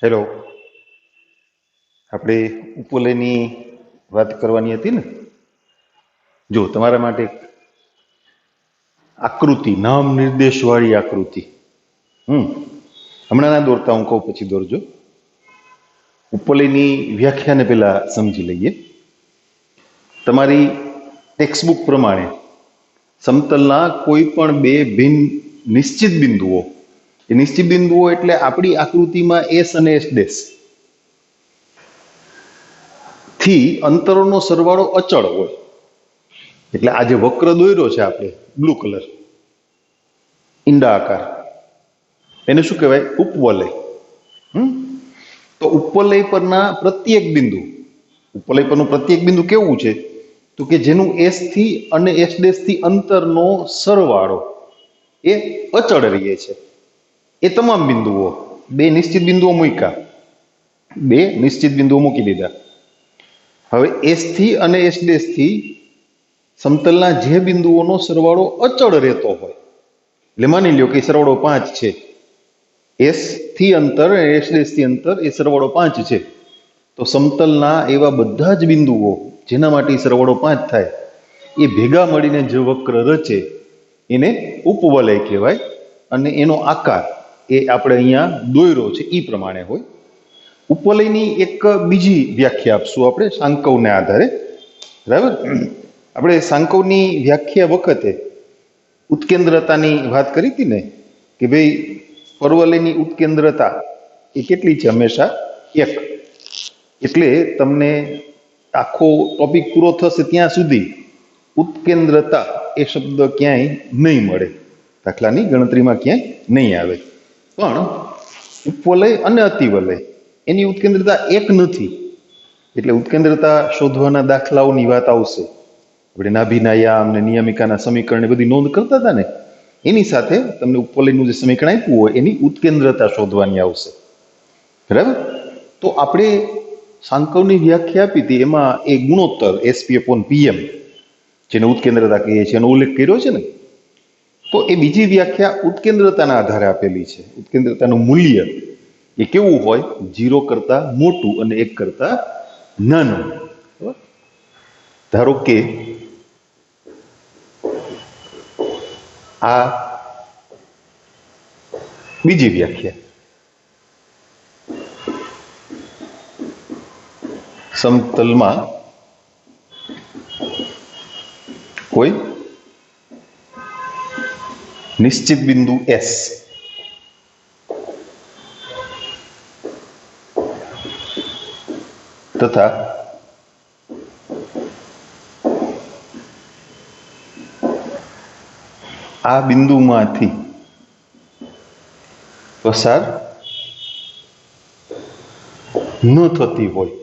Hello, આપણે ઉપવલયની વાત કરવાની હતી ને. જો તમારા માટે એક આકૃતિ, નામ નિર્દેશવાળી આકૃતિ. હમણાં ના દોરતા, હું કહું પછી દોરજો. ઉપવલયની વ્યાખ્યાને પેલા સમજી લઈએ. તમારી ટેક્સ્ટબુક પ્રમાણે સમતલના કોઈ પણ બે ભિન્ન નિશ્ચિત બિંદુઓ, એ નિશ્ચિત બિંદુઓ એટલે આપણી આકૃતિમાં એસ અને એસ ડેશ થી અંતરોનો સરવાળો અચળ હોય. એટલે આ જે વક્ર દોર્યો છે આપણે, બ્લુ કલર, ઈંડા આકાર, એને શું કહેવાય? ઉપવલય. તો ઉપવલય પરના પ્રત્યેક બિંદુ, ઉપવલય પરનું પ્રત્યેક બિંદુ કેવું છે? તો કે જેનું એસ થી અને એસ ડેશ થી અંતરનો સરવાળો એ અચળ રહે છે. એ તમામ બિંદુઓ, બે નિશ્ચિત બિંદુઓ મૂક્યા, બે નિશ્ચિત બિંદુઓ મૂકી દીધા. હવે એસ થી અને એસ ડેશ થી સમતલના જે બિંદુઓનો સરવાળો અચળ રહેતો હોય, એટલે માની લ્યો કે સરવાળો 5 છે, એસ થી અંતર અને એસ ડેશ થી અંતર એ સરવાળો 5 છે, તો સમતલના એવા બધા જ બિંદુઓ જેના માટે સરવાળો 5 થાય, એ ભેગા મળીને જે વક્ર રચે એને ઉપવલય કહેવાય. અને એનો આકાર એ આપણે અહીંયા દોર્યો છે એ પ્રમાણે હોય. ઉપવલયની એક બીજી વ્યાખ્યા આપશું આપણે સાંકવને આધારે. બરાબર? આપણે સાંકવની વ્યાખ્યા વખતે ઉત્કેન્દ્રતાની વાત કરી હતી ને, કે ભાઈ પરવલયની ઉત્કેન્દ્રતા એ કેટલી છે? હંમેશા 1. એટલે તમને આખો ટોપિક પૂરો થશે ત્યાં સુધી ઉત્કેન્દ્રતા એ શબ્દ ક્યાંય નહીં મળે, દાખલાની ગણતરીમાં ક્યાંય નહીં આવે. પણ ઉપવલય અને અતિવલય એની ઉત્કેન્દ્રતા 1 નથી. એટલે ઉત્કેન્દ્રતા શોધવાના દાખલાઓની વાત આવશે. આપણે નાભીના યામ ને નિયમિકાના સમીકરણ બધી નોંધ કરતા હતા ને, એની સાથે તમને ઉપવલયનું જે સમીકરણ આપ્યું હોય એની ઉત્કેન્દ્રતા શોધવાની આવશે. બરાબર? તો આપણે સાંકવની વ્યાખ્યા આપી હતી, એમાં એ ગુણોત્તર SP/PM, જેને ઉત્કેન્દ્રતા કહીએ છીએ, એનો ઉલ્લેખ કર્યો છે ને. તો એ બીજી વ્યાખ્યા ઉત્કેન્દ્રતાના આધારે આપેલી છે. ઉત્કેન્દ્રતાનું મૂલ્ય એ કેવું હોય? 0 કરતા મોટું અને 1 કરતા નાનું. ધારો કે આ બીજી વ્યાખ્યા, સમતલમાં કોઈ નિશ્ચિત બિંદુ S તથા આ બિંદુમાંથી પસાર ન થતી હોય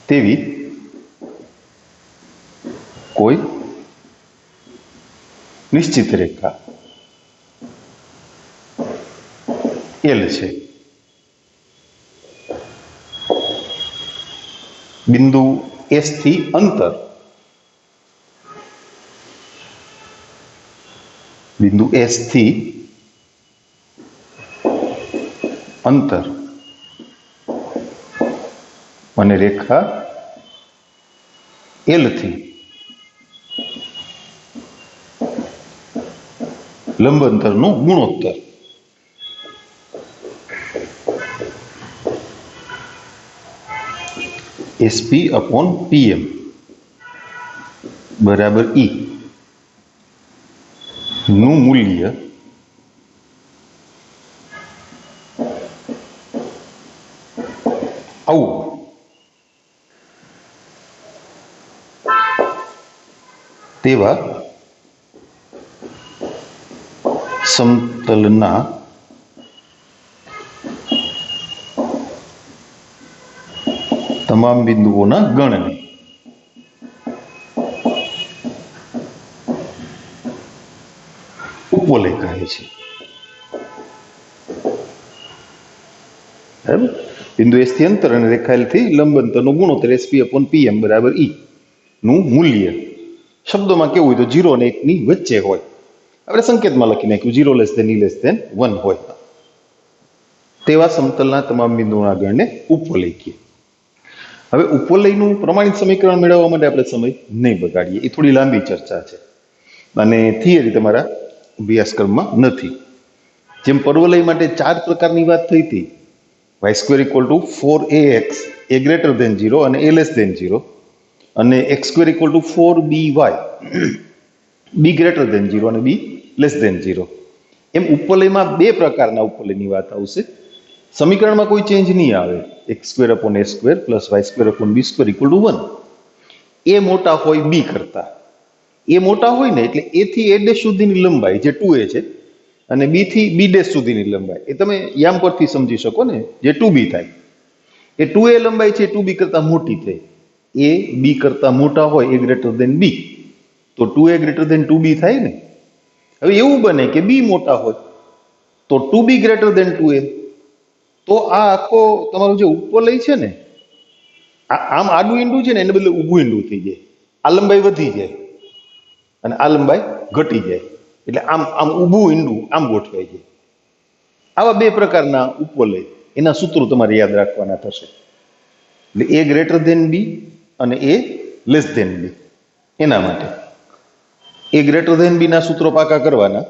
તેવી કોઈ નિશ્ચિત રેખા L છે. બિંદુ S થી અંતર, બિંદુ S થી અંતર અને રેખા L થી લંબ અંતરનો ગુણોત્તર SP/PM બરાબર E નું મૂલ્ય આવું. તેવા સમતલના તમામ બિંદુઓના ગણને ઉપવલય કહે છે. બરાબર? બિંદુ S થી અંતર અને રેખા L થી લંબ અંતરનો ગુણોત્તર SP/PM બરાબર E નું મૂલ્ય શબ્દોમાં કેવું હોય? તો 0 અને 1 ની વચ્ચે હોય. આપણે સંકેતમાં લખી નાખ્યું, 0 < E < 1 હોય. તેવા સમતલના તમામ બિંદુઓના ગણને ઉપવલય કહીએ. હવે ઉપવલયનું પ્રમાણિત સમીકરણ મેળવવા માટે આપણે સમય નહીં બગાડીએ, એ થોડી લાંબી ચર્ચા છે અને થિયરી તમારા અભ્યાસક્રમમાં નથી. જેમ પરવલય માટે 4 પ્રકારની વાત થઈ હતી, y² = 4ax, a greater than 0 અને a less than 0, અને x² = 4by, b greater than 0 અને b less than 0. એમ ઉપવલયમાં 2 પ્રકારના ઉપવલયની વાત આવશે. સમીકરણમાં કોઈ ચેન્જ નહીં આવે. x² + a² + y² = b² = 1. એ મોટા હોય b કરતા. એ મોટા હોય ને એટલે a થી a' સુધીની લંબાઈ જે 2a છે અને b થી b' સુધીની લંબાઈ એ તમે યામ પરથી સમજી શકો ને, જે 2b થાય. એ 2a લંબાઈ છે 2b કરતા મોટી થઈ. a b કરતા મોટા હોય, a greater than b, તો 2a greater than 2b થાય ને. હવે એવું બને કે b મોટા હોય તો 2b greater than 2a, તો આ આખો તમારું જે ઉપવલય છે ને, આમ આડું ઈંડું છે ને એને બદલે ઊભું ઈંડું થઈ જાય. આ લંબાઈ વધી જાય અને આ લંબાઈ ઘટી જાય, એટલે આમ આમ ઊભું ઈંડું આમ ગોઠવાઈ જાય. આવા 2 પ્રકારના ઉપવલય, એના સૂત્રો તમારે યાદ રાખવાના થશે. એટલે a greater than b અને a less than b. એના માટે a greater than b ના સૂત્રો પાકા કરવાના,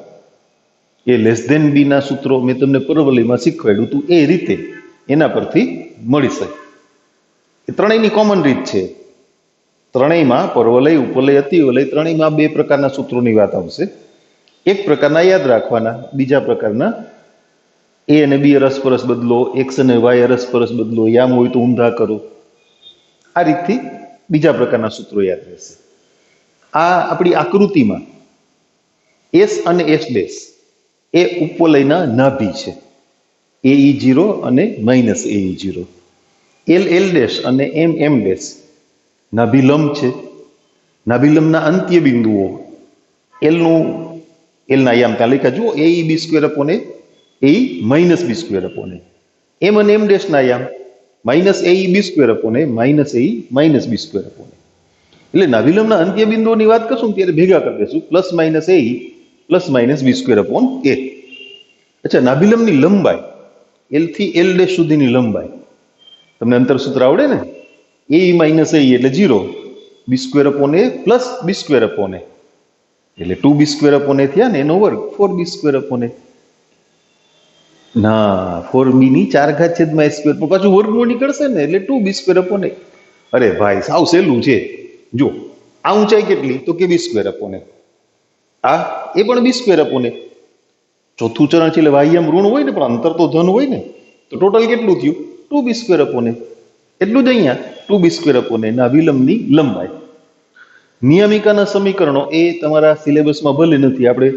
a less than b ના સૂત્રો મેં તમને પરવલયમાં શીખવાડ્યું હતું એ રીતે એના પરથી મળી શકે. એ ત્રણેયની કોમન રીત છે. ત્રણેયમાં પરવલય, ઉપવલય, અતિવલય ત્રણેયમાં 2 પ્રકારના સૂત્રોની વાત આવશે. એક પ્રકારના યાદ રાખવાના, બીજા પ્રકારના a અને b અરસપરસ બદલો, x અને y અરસપરસ બદલો, યામ હોય તો ઊંધા કરો. આ રીતથી બીજા પ્રકારના સૂત્રો યાદ રહેશે. આ આપણી આકૃતિમાં s અને s' એ ઉપવલયના નાભી છે, ae0 અને -ae0. l અને m નાભિલંબ છે. નાભિલંબના અંત્ય બિંદુઓ એલના યામ ત્યાં લખ્યા જુઓ, ae b² / a, ae -b² / a. m અને m' ના યામ -ae b² / ae -b². એટલે નાભિલંબના અંત્ય બિંદુઓની વાત કરશું ત્યારે ભેગા કરી દેશું, +-ae +-b² / a. અચ્છા, નાભિલંબની લંબાઈ l થી l' સુધીની લંબાઈ તમને અંતરસૂત્ર આવડે ને, a - ae એટલે 0, b² / a + b² / a એટલે 2b² / a થયા ને, એનો વર્ગ 4b² / a. ના, 4b ની 4/a², પાછું વર્ગમૂળ નીકળશે ને એટલે 2b² / a. અરે ભાઈ, સાવ સહેલું છે. જો આ ઊંચાઈ કેટલી, તો કે b² / a. આ એ પણ b² / a. ચોથું ચરણ છે એટલે વાહ્યામ ઋણ હોય ને, પણ અંતર તો ધન હોય ને, તો ટોટલ કેટલું થયું? 2b² / a. એટલું જ અહીંયા 2b² / a નાભિલંબની લંબાઈ. નિયમિકાના સમીકરણો એ તમારા સિલેબસમાં ભલે નથી, આપણે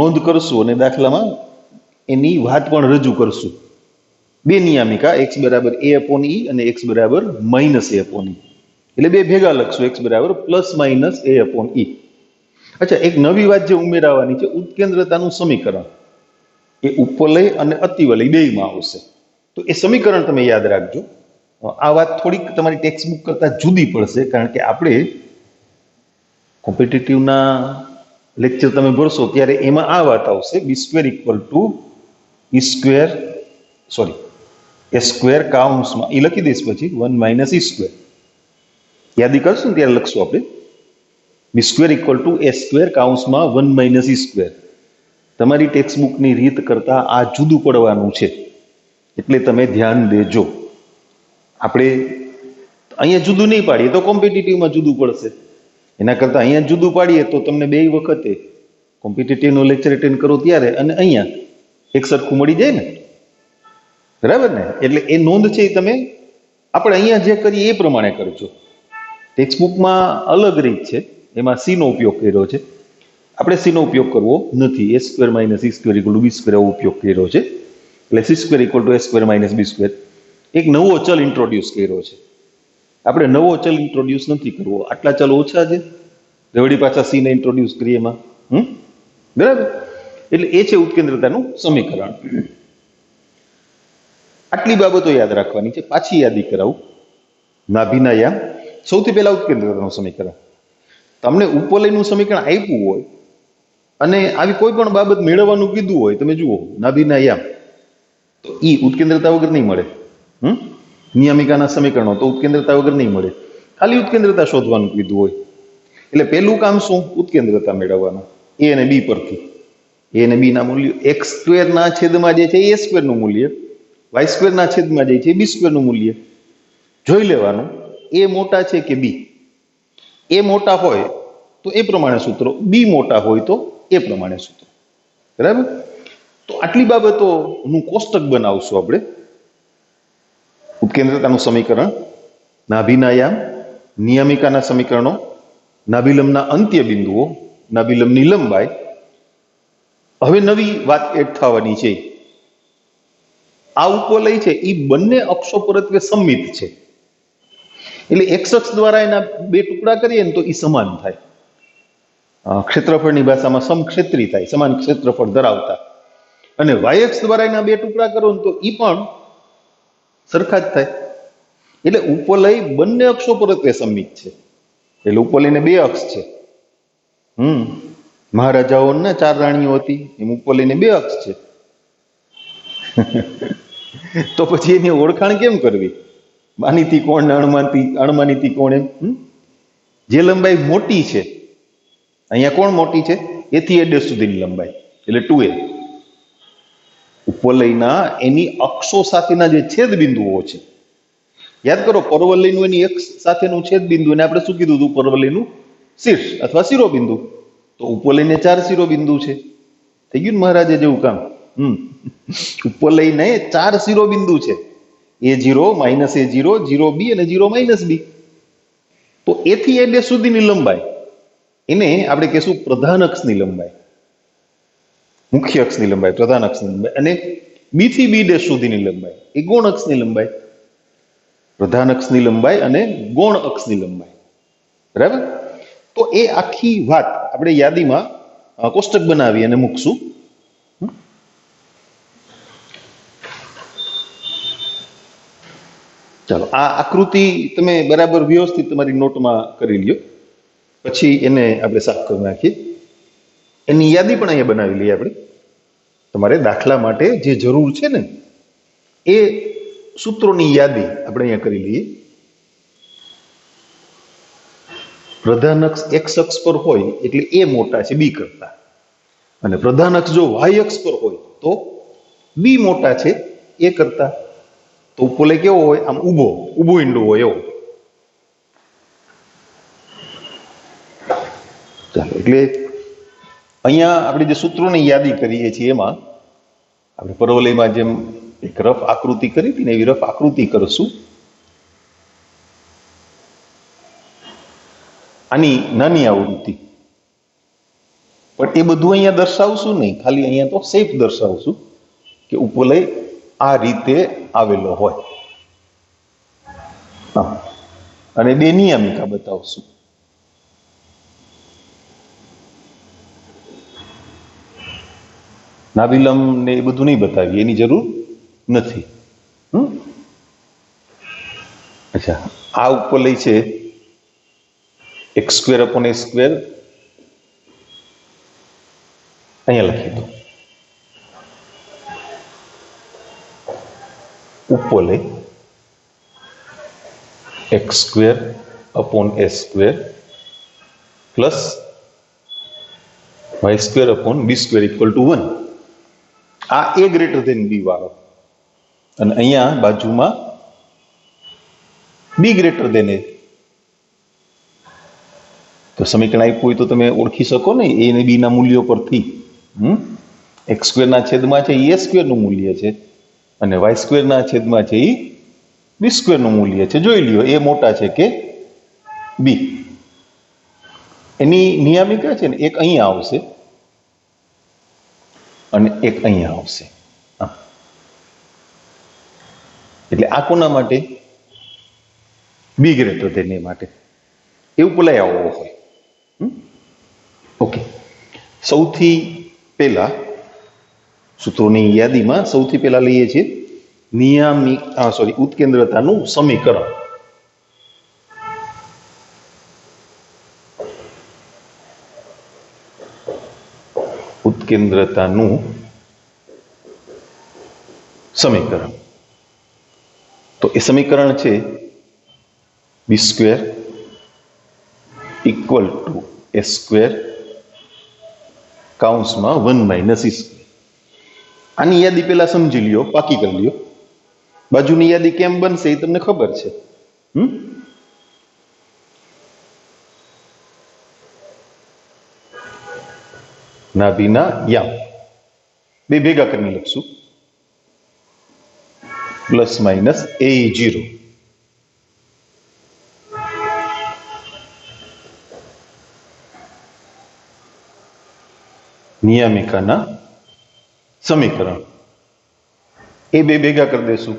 નોંધ કરશું અને દાખલામાં એની વાત પણ રજૂ કરશું. 2 નિયમિકા, x = a/e અને x = -a/e. એટલે 2 ભેગા લખશું, x = +-a/e. અચ્છા, એક નવી વાત જે ઉમેરાવાની છે, ઉત્કેન્દ્રતાનું સમીકરણ. એ ઉપવલય અને અતિવલય બેયમાં આવશે. તો એ સમીકરણ તમે યાદ રાખજો. આ વાત થોડીક તમારી ટેક્સ્ટ બુક કરતાં જુદી પડશે, કારણ કે આપણે કોમ્પિટિટિવના લેક્ચર તમે ભરશો ત્યારે એમાં આ વાત આવશે, b² = a² કૌંસમાં એ લખી દઈશ, પછી 1 - e². યાદી કરશું ને ત્યારે લખશું આપણે b² = a² કૌંસમાં 1 - e². તમારી ટેક્સ્ટ બુકની રીત કરતાં આ જુદું પડવાનું છે, એટલે તમે ધ્યાન દેજો. આપણે અહીંયા જુદું નહીં પાડીએ તો કોમ્પિટિટિવમાં જુદું પડશે. એના કરતાં અહીંયા જુદું પાડીએ તો તમને 2 વખતે કોમ્પિટિટિવનો લેક્ચર એટેન્ડ કરો ત્યારે અને અહીંયા એક સરખું મળી જાય ને, બરાબર ને? એટલે એ નોંધ છે એ તમે આપણે અહીંયા જે કરીએ એ પ્રમાણે કરજો. ટેક્સ્ટ બુકમાં અલગ રીત છે, એમાં c નો ઉપયોગ કર્યો છે. આપણે c નો ઉપયોગ કરવો નથી, a² - e² = b² એવો ઉપયોગ કર્યો છે. એટલે c² = a² - b². એક નવો ચલ ઇન્ટ્રોડ્યુસ કર્યો છે. આપણે નવો ચલ ઇન્ટ્રોડ્યુસ નથી કરવો, આટલા ચલ ઓછા છે, વળી પાછા c ને ઇન્ટ્રોડ્યુસ કરીએ એમાં, બરાબર? એટલે એ છે ઉત્કેન્દ્રતાનું સમીકરણ. આટલી બાબતો યાદ રાખવાની છે. પાછી યાદી કરાવું, નાભિના યામ. સૌથી પહેલા ઉત્કેન્દ્રતાનું સમીકરણ. તમને ઉપવલયનું સમીકરણ આપ્યું હોય અને આવી કોઈ પણ બાબત મેળવવાનું કીધું હોય, તમે જુઓ નાભિના યામ તો ઈ ઉત્કેન્દ્રતા વગર નહીં મળે. નિયમિકાના સમીકરણો તો ઉત્કેન્દ્રતા વગર નહીં મળે, ખાલી ઉત્કેન્દ્રતા શોધવાનું કીધું હોય. એટલે પહેલું કામ શું? ઉત્કેન્દ્રતા મેળવવાનું એ અને બી પરથી. એ અને બી ના મૂલ્ય એક્સ સ્ક્વેરના છેદમાં જે છે એ સ્ક્વેરનું મૂલ્ય, વાય સ્ક્વેરના છેદમાં જે છે બી સ્ક્વેરનું મૂલ્ય જોઈ લેવાનું. એ મોટા છે કે બી? એ મોટા હોય તો એ પ્રમાણે સૂત્રો, બી મોટા હોય તો એ પ્રમાણે સૂત્રો. બરાબર? તો આટલી બાબતોનું કોષ્ટક બનાવશું આપણે. ઉત્કેન્દ્રતાનું સમીકરણ, નાભીના યામ, નિયમિકાના સમીકરણો, નાભિલંબના અંત્ય બિંદુઓ, નાભિલંબની લંબાઈ. હવે નવી વાત એડ થવાની છે. આ ઉપવલય છે એ બંને અક્ષો પરત્વે સમમિત છે. એટલે એક્સ અક્ષ દ્વારા એના બે ટુકડા કરીએ ને તો એ સમાન થાય. ક્ષેત્રફળની ભાષામાં સમક્ષેત્રી થાય, સમાન ક્ષેત્રફળ ધરાવતા. અને વાય અક્ષ દ્વારા એના બે ટુકડા કરો ને તો એ પણ સરખા જ થાય. એટલે ઉપવલય બંને અક્ષો પરત્વે સમમિત છે. એટલે ઉપવલયને બે અક્ષ છે. મહારાજાઓને 4 રાણીઓ હતી, એમ ઉપવલયને બે અક્ષ છે. તો પછી એની ઓળખાણ કેમ કરવી? માનીતી કોણ ને અણમાનીતી કોણ એમ. જે લંબાઈ મોટી છે, અહીંયા કોણ મોટી છે? એથી એ ડેશ સુધીની લંબાઈ, એટલે 2a. ઉપવલયના એની અક્ષો સાથેના જે છેદ બિંદુઓ છે, યાદ કરો પરવલયનું એની એક સાથેનું છેદ બિંદુ, અને આપણે શું કીધું હતું? પરવલયનું શીર્ષ અથવા શિરોબિંદુ. તો ઉપવલયને 4 શિરોબિંદુ છે. થઈ ગયું ને મહારાજે જેવું કામ. ઉપવલયને 4 શિરોબિંદુ છે, A0, -A0, 0b અને 0 b. તો એથી એ ડેશ સુધીની લંબાઈ એને આપણે કહેશું પ્રધાન અક્ષની લંબાઈ, મુખ્ય અક્ષની લંબાઈ, પ્રધાન અક્ષની લંબાઈ. અને બી થી બી ડેશ સુધીની લંબાઈ એ ગૌણ અક્ષની લંબાઈ. પ્રધાન અક્ષની લંબાઈ અને ગૌણ અક્ષની લંબાઈ. બરાબર? તો એ આખી વાત આપણે યાદીમાં કોષ્ટક બનાવી અને મૂકશું. ચાલો, આ આકૃતિ તમે બરાબર વ્યવસ્થિત તમારી નોટમાં કરી લ્યો, પછી એને આપણે સાફ કરી નાખીએ. એની યાદી પણ અહીંયા બનાવી લઈએ આપણે. તમારે દાખલા માટે જે જરૂર છે ને એ સૂત્રોની યાદી આપણે અહીંયા કરી લઈએ. પ્રધાન અક્ષ એક્સ અક્ષ પર હોય એટલે એ મોટા છે બી કરતા, અને પ્રધાન અક્ષ જો વાય અક્ષ પર હોય તો બી મોટા છે એ કરતા. તો ઉપવલય કેવો હોય? આમ ઊભું ઈંડું હોય એવો. ચાલો, એટલે અહીંયા આપણે જે સૂત્રોની યાદી કરીએ છીએ એમાં આપણે પરવલયમાં જેમ એક રફ આકૃતિ કરી હતી ને એવી રફ આકૃતિ કરશું. આની નાની આવૃત્તિ, પણ એ બધું અહીંયા દર્શાવશું નહીં, ખાલી અહીંયા તો શેપ દર્શાવશું કે ઉપવલય આ રીતે આવેલો હોય. અને બે નિયમિકા બતાવશું. નાભિલંબ ને એ બધું નહીં બતાવીએ, એની જરૂર નથી. અચ્છા, આ ઉપવલય છે x² / a². અહીંયા લખી દો ઉપવલય x² / a² plus y² / b² = 1. આ a > b વાળો, અને અહીંયા બાજુમાં b > a. તો સમીકરણ આપ્યું હોય તો તમે ઓળખી શકો ને a અને b ના મૂલ્યો પરથી. x² ના છેદમાં છે એ a² નું મૂલ્ય છે, અને y² ના છેદમાં છે એ b² નું મૂલ્ય છે. જોઈ લ્યો એ મોટા છે કે b. એની નિયામિકા છે ને એક અહીંયા આવશે અને એક અહીંયા આવશે. એટલે આ કોના માટે? બી ગ્રેટર ધેન એ માટે. એવું ઉપવલય આવો હોય. ઓકે, સૌથી પહેલા સૂત્રોની યાદીમાં સૌથી પહેલા લઈએ છીએ ઉત્કેન્દ્રતાનું સમીકરણ. ઉત્કેન્દ્રતાનું સમીકરણ. તો એ સમીકરણ છે B square equal to A square કૌંસમાં 1 માઇનસ ઈ સ્ક્વેર. આની યાદી પેલા સમજી લ્યો, પાકી કરી લ્યો. બાજુની યાદી કેમ બનશે એ તમને ખબર છે. નાભીના યામ બે ભેગા કરીને લખશું, પ્લસ માઇનસ એ 0. નિયામિકાના સમીકરણ એ બે ભેગા કરી દેશું.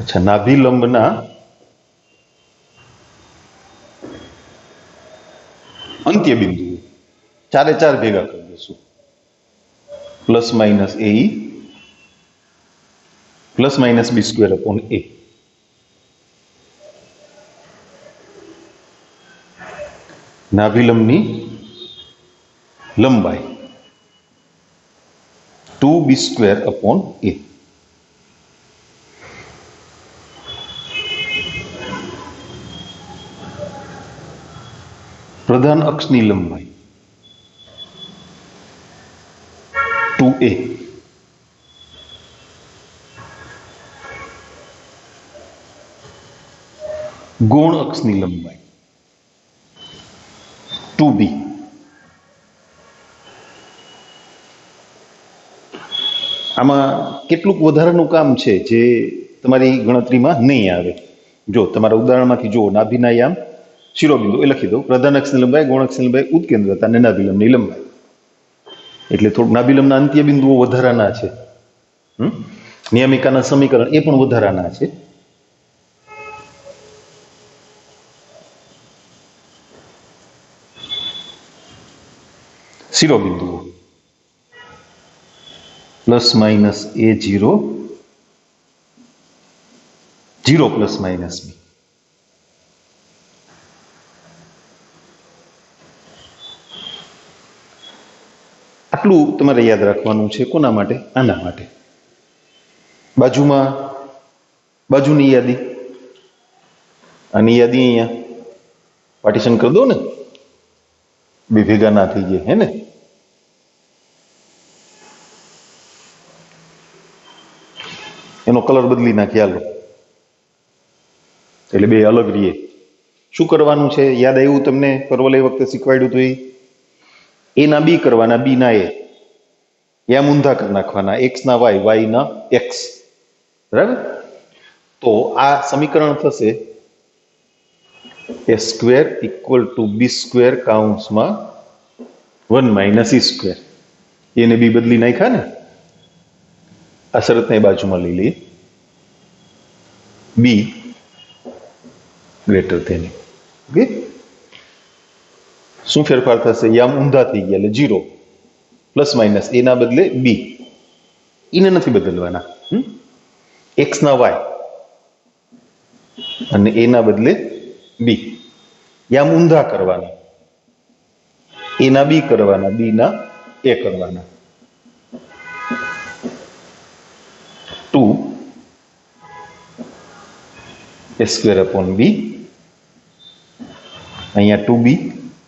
અચ્છા, નાભિલંબના અંત્ય બિંદુ ચારે ચાર ભેગા કરી દેશું, પ્લસ માઇનસ એ plus minus B square upon એ. નાભિલંબની લંબાઈ 2b સ્ક્વેર અપોન એ. પ્રધાન અક્ષની લંબાઈ 2a. ગૌણ અક્ષની લંબાઈ 2b. આમાં કેટલુંક વધારાનું કામ છે જે તમારી ગણતરીમાં નહીં આવે. જો તમારા ઉદાહરણમાંથી જુઓ, નાભિના યામ શિરોબિંદુ એ લખી દો, પ્રધાન અક્ષની લંબાઈ, ગૌણ અક્ષની લંબાઈ, ઉત્કેન્દ્રતા અને નાભિલંબની લંબાઈ. એટલે થોડુંક નાભિલંબના અંત્ય બિંદુઓ વધારાના છે. નિયામિકાના સમીકરણ એ પણ વધારાના છે. શિરોબિંદુઓ પ્લસ માઇનસ એ 0, 0 પ્લસ માઇનસ બી. આટલું તમારે યાદ રાખવાનું છે. કોના માટે? આના માટે. બાજુની યાદી, આની યાદી અહીંયા પાર્ટીશન કરી દો ને, બે ભેગા ના થઈ જાય, હે ને? એનો કલર બદલી નાખી, હાલો, એટલે બે અલગ રહીએ. શું કરવાનું છે? યાદ આવ્યું તમને? પરવલય વખતે શીખવાડ્યું હતું એ ના બી કરવાના, બી ના એ. યામ ઊંધા કરી નાખવાના, એક્સ ના વાય, વાય ના એક્સ. બરાબર? તો આ સમીકરણ થશે A square equal to B square કૌંસમાં 1 માઇનસ ઈ સ્ક્વેર. એને બી બદલી નાખ્યા ને, આ શરતને બાજુમાં લઈ લઈએ, બી ગ્રેટર ધેન. ઓકે, શું ફેરફાર થશે? યામ ઊંધા થઈ ગયા એટલે 0 પ્લસ માઇનસ એના બદલે બી. એને નથી બદલવાના. એક્સ ના વાય અને એના બદલે બી. યામ ઊંધા કરવાના, એના બી કરવાના, બી ના એ કરવાના. 2 એ સ્ક્વેર અપોન બી. અહીંયા 2b,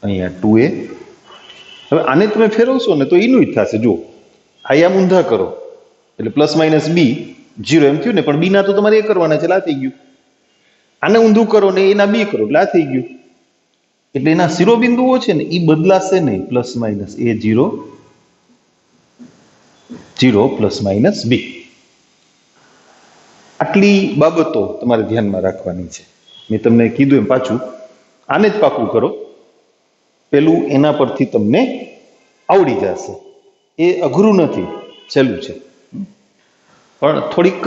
અહીંયા 2a. હવે આને તમે ફેરવશો ને તો એનું જ થશે. જો આ યામ ઊંધા કરો એટલે પ્લસ માઇનસ બી 0 એમ થયું ને, પણ બી ના તો તમારે એ કરવાના છે, આ થઈ ગયું. આને ઊંધું કરો ને એના બી કરો એટલે આ થઈ ગયું. એટલે એના શિરોબિંદુઓ છે ને એ બદલાશે નહીં. પ્લસ માઇનસ એ 0, 0 પ્લસ માઇનસ બી. આટલી બાબતો તમારે ધ્યાનમાં રાખવાની છે. મેં તમને કીધું એમ પાછું આને જ પાકું કરો, પેલું એના પરથી તમને આવડી જશે. એ અઘરું નથી, સહેલું છે. પણ થોડીક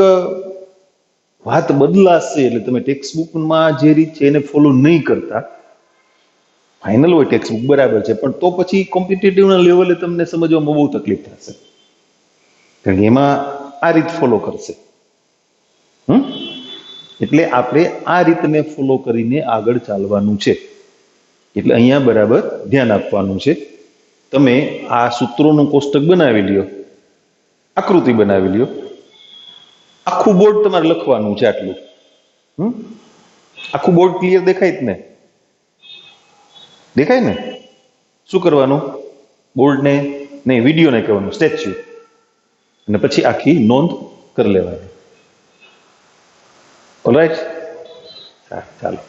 વાત બદલાશે એટલે તમે ટેક્સ્ટ બુકમાં જે રીત છે એને ફોલો નહીં કરતા. ફાઇનલ હોય ટેક્સ્ટ બુક બરાબર છે, પણ તો પછી કોમ્પિટિટિવના લેવલે તમને સમજવામાં બહુ તકલીફ થશે, કારણ કે એમાં આ રીત ફોલો કરશે. એટલે આપણે આ રીતને ફોલો કરીને આગળ ચાલવાનું છે. એટલે અહીંયા બરાબર ધ્યાન આપવાનું છે. તમે આ સૂત્રોનું કોષ્ટક બનાવી લ્યો, આકૃતિ બનાવી લ્યો, આખું બોર્ડ તમારે લખવાનું છે આટલું. આખું બોર્ડ ક્લિયર દેખાય જ ને? દેખાય ને? શું કરવાનું? બોર્ડને નહીં, વિડીયોને કહેવાનું સ્ટેચ્યુ, અને પછી આખી નોંધ કરી લેવાની. ઓલરાઈટ, હા ચાલો.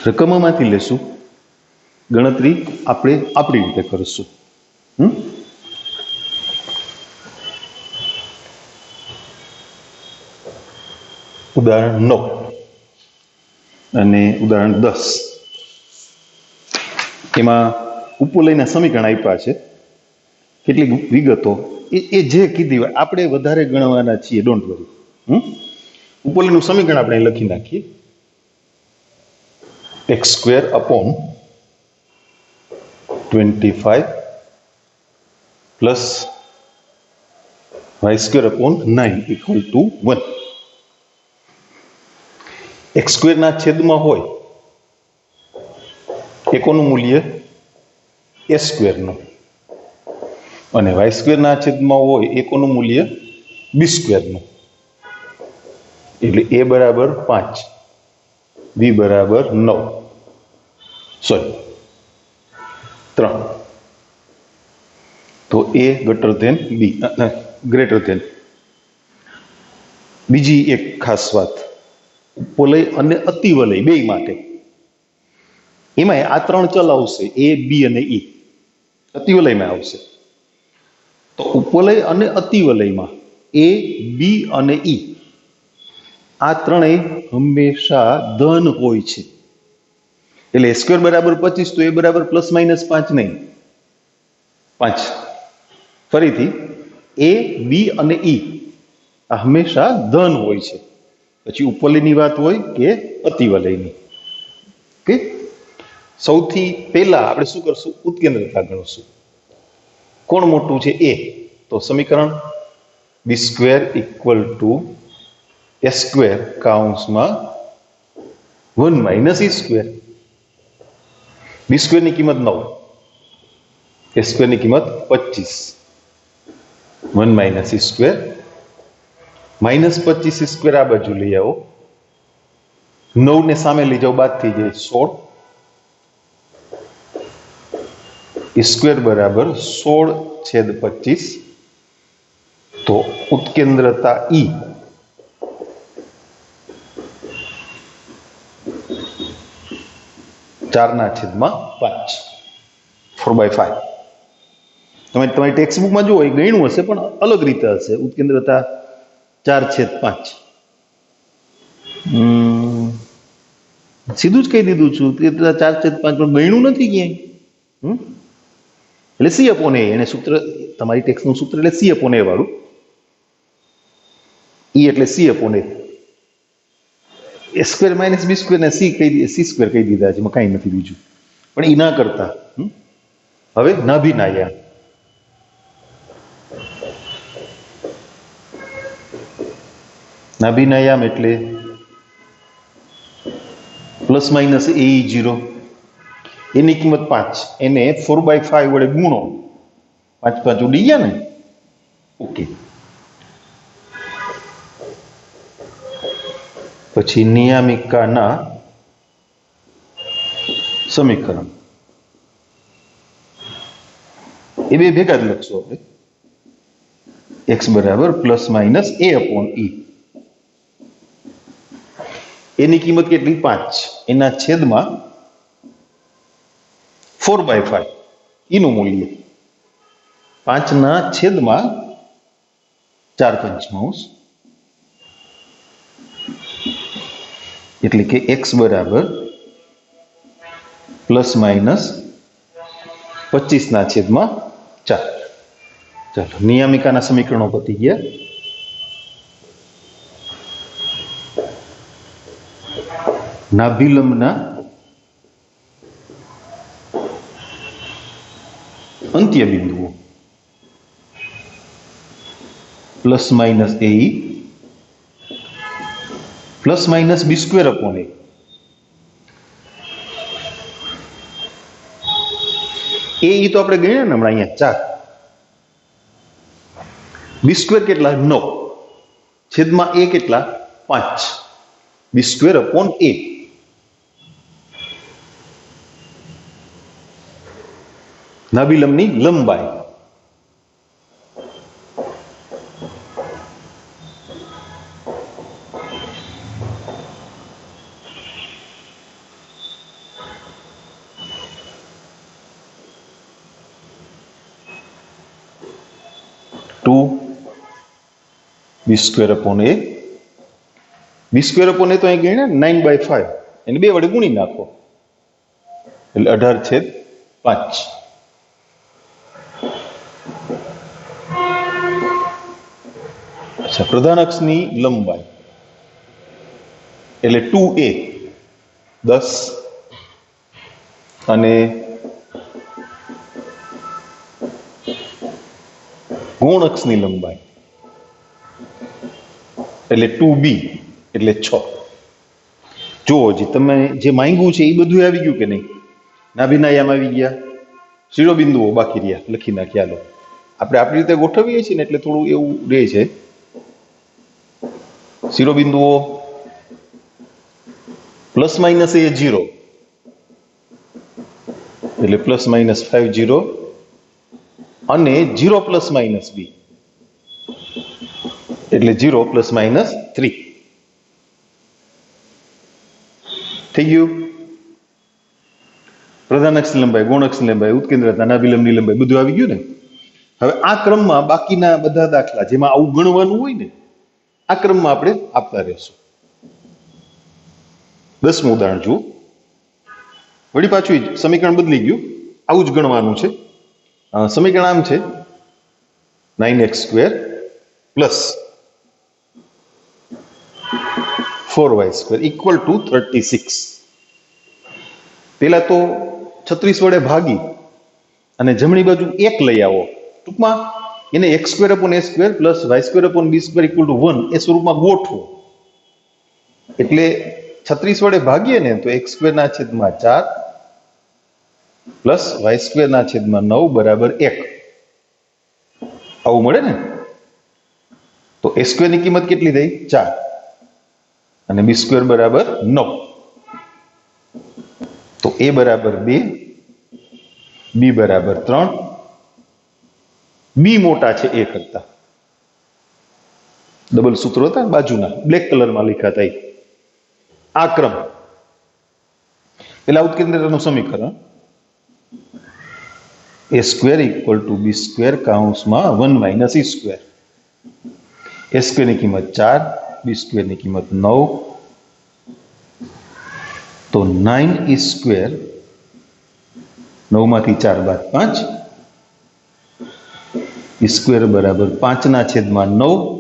રકમોમાંથી લેશું, ગણતરી આપણે આપણી રીતે કરીશું. ઉદાહરણ 9 અને ઉદાહરણ 10, એમાં ઉપવલયના સમીકરણ આપ્યા છે. કેટલીક વિગતો એ જે કીધી આપણે વધારે ગણવાના છીએ, ડોન્ટ વરી. ઉપવલયનું સમીકરણ આપણે લખી નાખીએ. x² upon 25 plus y² upon 9 equal to 1. x² ના છેદમાં હોય એકોનું મૂલ્ય a² નું, અને y² ના છેદમાં હોય એકોનું મૂલ્ય b² નું. એટલે a બરાબર 5, b બરાબર 9, સોરી 3. તો a greater than b, greater than. બીજી એક ખાસ વાત, ઉપવલય અને અતિવલય બે માટે એમાં આ 3 ચલ આવશે, a, b અને e. અતિવલયમાં આવશે. તો ઉપવલય અને અતિવલયમાં a, b અને e આ ત્રણેય હંમેશા ધન હોય છે. એટલે a² બરાબર 25, તો a બરાબર ±5 નહીં, 5. ફરીથી a, b અને e આ હંમેશા ધન હોય છે. પછી ઉપવલયની વાત હોય કે અતિવલયની. ઓકે, સૌથી પહેલા આપણે શું કરશું? ઉત્કેન્દ્રતા ગણશું. કોણ મોટું છે? a. તો સમીકરણ b² equal to a² કૌંસમાં 1 - e². b² ની કિંમત 9, a² ની કિંમત 25. 1 - e², -25 e² આ બાજુ લઈ આવો, 9 ને સામે લઈ જાઓ, બાદ થઈ જાય 16. e² બરાબર 16/25. તો ઉત્કેન્દ્રતા E 4/5, 4/5. તમે તમારી ટેક્સ્ટ બુકમાં જુઓ, એ ગણ્યું હશે પણ અલગ રીતે હશે. ઉત્કેન્દ્રતા 4/5. સીધું જ કહી દીધું છું, ઉત્કેન્દ્રતા 4/5 પણ ગણ્યું નથી ક્યાંય. એટલે C/A એને સૂત્ર તમારી ટેક્સનું સૂત્ર એટલે સી અપોન એ વાળું. ઈ એટલે સી અપોન એ. એ સ્ક્વેર માઇનસ બી સ્ક્વેર ને સી સ્ક્વેર કહી દીધા છે, એમાં કાંઈ નથી બીજું. પણ એ ના કરતા હવે નાભિનાયા. નાભિનાયામ એટલે પ્લસ માઇનસ એ 0, એની કિંમત 5, એને 4/5 વડે ગુણો, 5 5 ઉડી ગયા ને. ઓકે. પછી નિયામિકાના સમીકરણ એ બે ભેગા જ લખશો આપણે. x બરાબર પ્લસ માઇનસ એ અપોન ઈ. એની કિંમત કેટલી? 5, એના છેદમાં 4/5 ઈનું મૂલ્ય 5 ના છેદમાં 4/5, એટલે કે x બરાબર પ્લસ માઇનસ 25 ના છેદમાં 4. ચાલો, નિયામિકાના સમીકરણો પતી ગયા. નાભિલંબના અંત્ય બિંદુઓ પ્લસ માઇનસ એ plus minus B square upon એ. એ તો આપણે ગણ્યા ને હમણાં અહીંયા 4. બી સ્ક્વેર કેટલા? 9, છેદમાં એ કેટલા? 5. બી સ્ક્વેર અપોન એ. નાભિલંબની લંબાઈ બી સ્ક્વેર અપોન એ. બી સ્ક્વેર અપોન એ તો અહીં ગણ્યા 9/5, એને 2 વડે ગુણી નાખો એટલે 18/5. અચ્છા, પ્રધાન અક્ષની લંબાઈ એટલે 2a 10 અને ગૌણ અક્ષની લંબાઈ એટલે 2b એટલે 6. જુઓ જી, તમે જે માંગ્યું છે એ બધું આવી ગયું કે નહીં? નાભિનાયામ આવી ગયા, શિરોબિંદુઓ બાકી રહ્યા, લખી નાખ્યા. લો, આપણે આપણી રીતે ગોઠવીએ છીએ ને એટલે થોડું એવું રહે છે. શિરોબિંદુઓ પ્લસ માઇનસ એ 0 એટલે પ્લસ માઇનસ 5 0 અને 0 પ્લસ માઇનસ બી એટલે 0 પ્લસ માઇનસ 3. થઈ ગયું? પ્રધાન અક્ષની લંબાઈ, ગૌણ અક્ષની લંબાઈ, ઉત્કેન્દ્રતા, નાભિલંબની લંબાઈ બધું આવી ગયું ને. હવે આ ક્રમમાં બાકીના બધા દાખલા જેમાં આવું ગણવાનું હોય ને, આ ક્રમમાં આપણે આપતા રહેશું. 10મું ઉદાહરણ જુઓ. વળી પાછું સમીકરણ બદલી ગયું, આવું જ ગણવાનું છે. સમીકરણ આમ છે 9x² plus 4y² equal to 36. પેલા તો 36 વડે ભાગી અને જમણી બાજુ 1 લઈ આવો. ટૂંકમાં એને x² upon a² plus y² upon b² equal to 1 એ સ્વરૂપમાં ગોઠવો. એટલે 36 વડે ભાગીએ ને તો x² ના છેદમાં 4 પ્લસ y² ના છેદમાં 9 બરાબર 1 આવું મળે ને. તો a² ની કિંમત કેટલી થઈ? 4 અને b² બરાબર 9. તો a બરાબર 2, b બરાબર 3, b મોટા છે a કરતા. ડબલ સૂત્રો હતા બાજુના, બ્લેક કલરમાં લખ્યા હતા. આ ક્રમ પેલા ઉત્કેન્દ્રતાનું સમીકરણ a² ઇક્વલ ટુ b² કૌંસમાં 1 માઇનસ e². a² ની કિંમત 4, b² ની કિંમત 9. તો 9e², 9 માંથી 4 બાદ 5, સ્ક્વેર બરાબર 5/9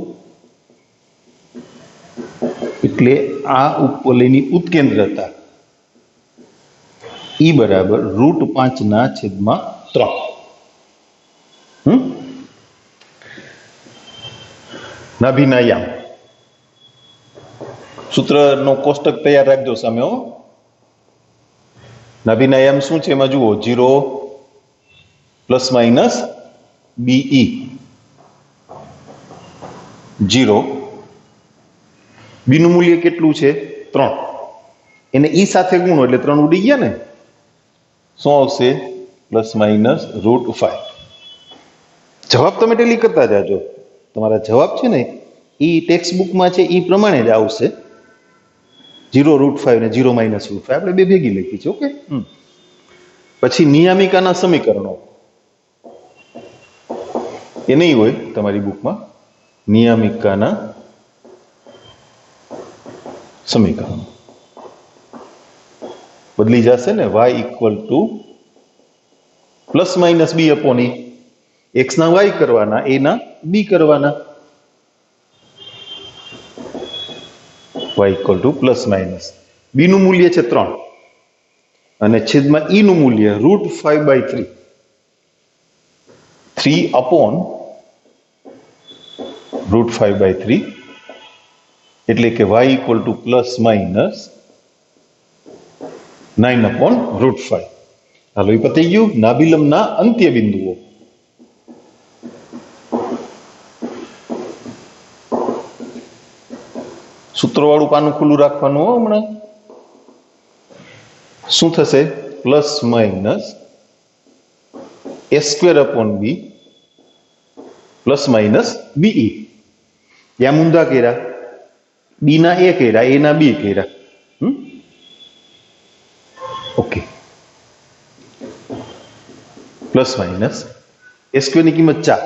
એટલે આ ઉપવલયની ઉત્કેન્દ્રતા ઈ બરાબર √5/3. નાભીના યામ સૂત્રનો કોષ્ટક તૈયાર રાખજો સામે હો. નાભીના યામ શું છે એમાં જુઓ 0 ± BE 0 બી નું મૂલ્ય કેટલું છે 3 એને ઈ સાથે ગુણો એટલે 3 ઉડી ગયા ને શું આવશે ±√5. જવાબ તમે ટેલી કરતા જાજો તમારા જવાબ છે ને ઈ ટેક્સ્ટ બુકમાં છે ઈ પ્રમાણે જ આવશે 0√5 ને 0 - √5 આપણે બે ભેગી લખી છે. ઓકે પછી નિયામિકાના સમીકરણો એ નહીં હોય તમારી બુકમાં નિયામિકાના સમીકરણો બદલી જશે ને y = ±b/e x ના y કરવાના a ના b કરવાના y ± b નું મૂલ્ય છે 3 અને છેદમાં e નું મૂલ્ય √5/3 3/√5/3 એટલે કે y ± 9/√5. હાલો એ પતી ગયું. નાભિલંબના અંત્ય બિંદુઓ સૂત્રવાળું પાનું ખુલ્લું રાખવાનું હો હમણાં. શું થશે ±a² + BE. ત્યાં ઊંધા કર્યા બી ના એ કર્યા એ ના બી કર્યા. ઓકે ±a² ની કિંમત 4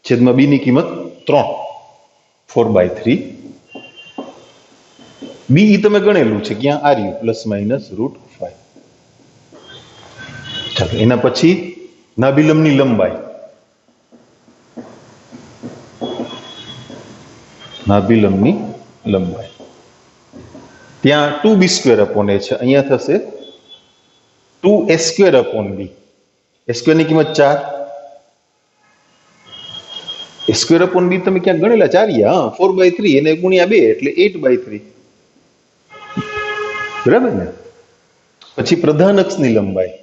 છેદમાં બી ની કિંમત 3 4/3 બી તમે ગણેલું છે ક્યાં આ રહ્યું ±√5. ચાલો એના પછી નાભિલંબની લંબાઈ ત્યાં 2b² છે અહીંયા થશે 2a² a² ની કિંમત 4 a² b તમે ક્યાં ગણેલા 4 4/3 એને ગુણ્યા 2 એટલે 8/3 બરાબર ને. પછી પ્રધાન અક્ષની લંબાઈ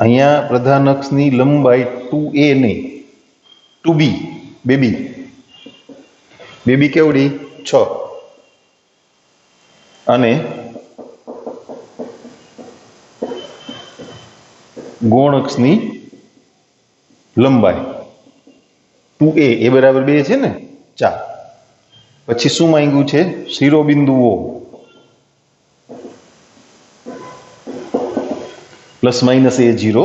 અહીંયા પ્રધાન અક્ષની લંબાઈ 2a નહીં 2b બેબી કેવડી 6 અને ગૌણ અક્ષની લંબાઈ 2a એ બરાબર 2 છે ને 4. પછી શું માંગ્યું છે શિરોબિંદુઓ ±a0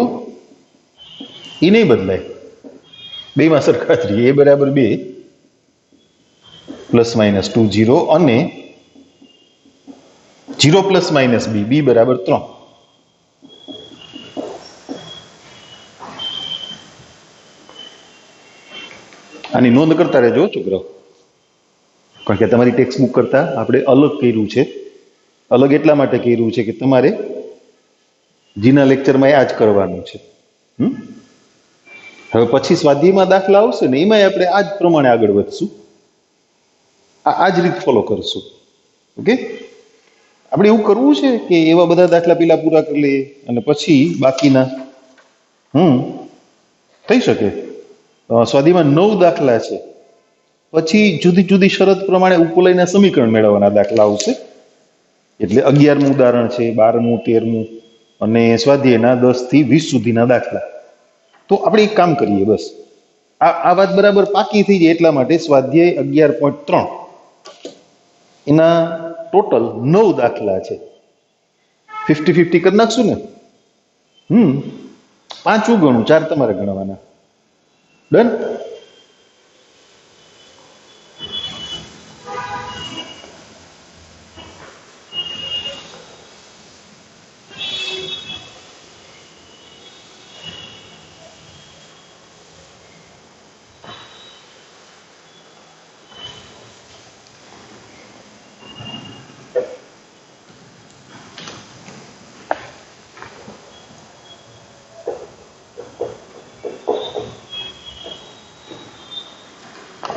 એ નહીં બદલાય બેમાં સરખા જ રહે. a બરાબર 2 ±20 અને 0 ± b બરાબર 3. આની નોંધ કરતા રહેજો છોકરાઓ કારણ કે તમારી ટેક્સ્ટ બુક કરતા આપણે અલગ કર્યું છે. અલગ એટલા માટે કર્યું છે કે તમારે જીના લેક્ચરમાં આ જ કરવાનું છે. હવે પછી સ્વાધ્યાયમાં દાખલા આવશે ને એમાં આપણે આ જ પ્રમાણે આગળ વધશું. આ જ રીત ફોલો કરશું. ઓકે આપણે એવું કરવું છે કે એવા બધા દાખલા પેલા પૂરા કરી લઈએ અને પછી બાકીના થઈ શકે. સ્વાધ્યાયમાં 9 દાખલા છે પછી જુદી જુદી શરત પ્રમાણે ઉપવલયના સમીકરણ મેળવવાના દાખલા આવશે. એટલે 11મું ઉદાહરણ છે 12મું 13મું અને સ્વાધ્યાયના 10 થી 20 સુધીના દાખલા. તો આપણે એક કામ કરીએ બસ આ વાત બરાબર પાકી થઈ જાય એટલા માટે સ્વાધ્યાય 11.3 એના ટોટલ 9 દાખલા છે. 50-50 કરી નાખશું ને 5 હું ગણું 4 તમારે ગણવાના. ડન.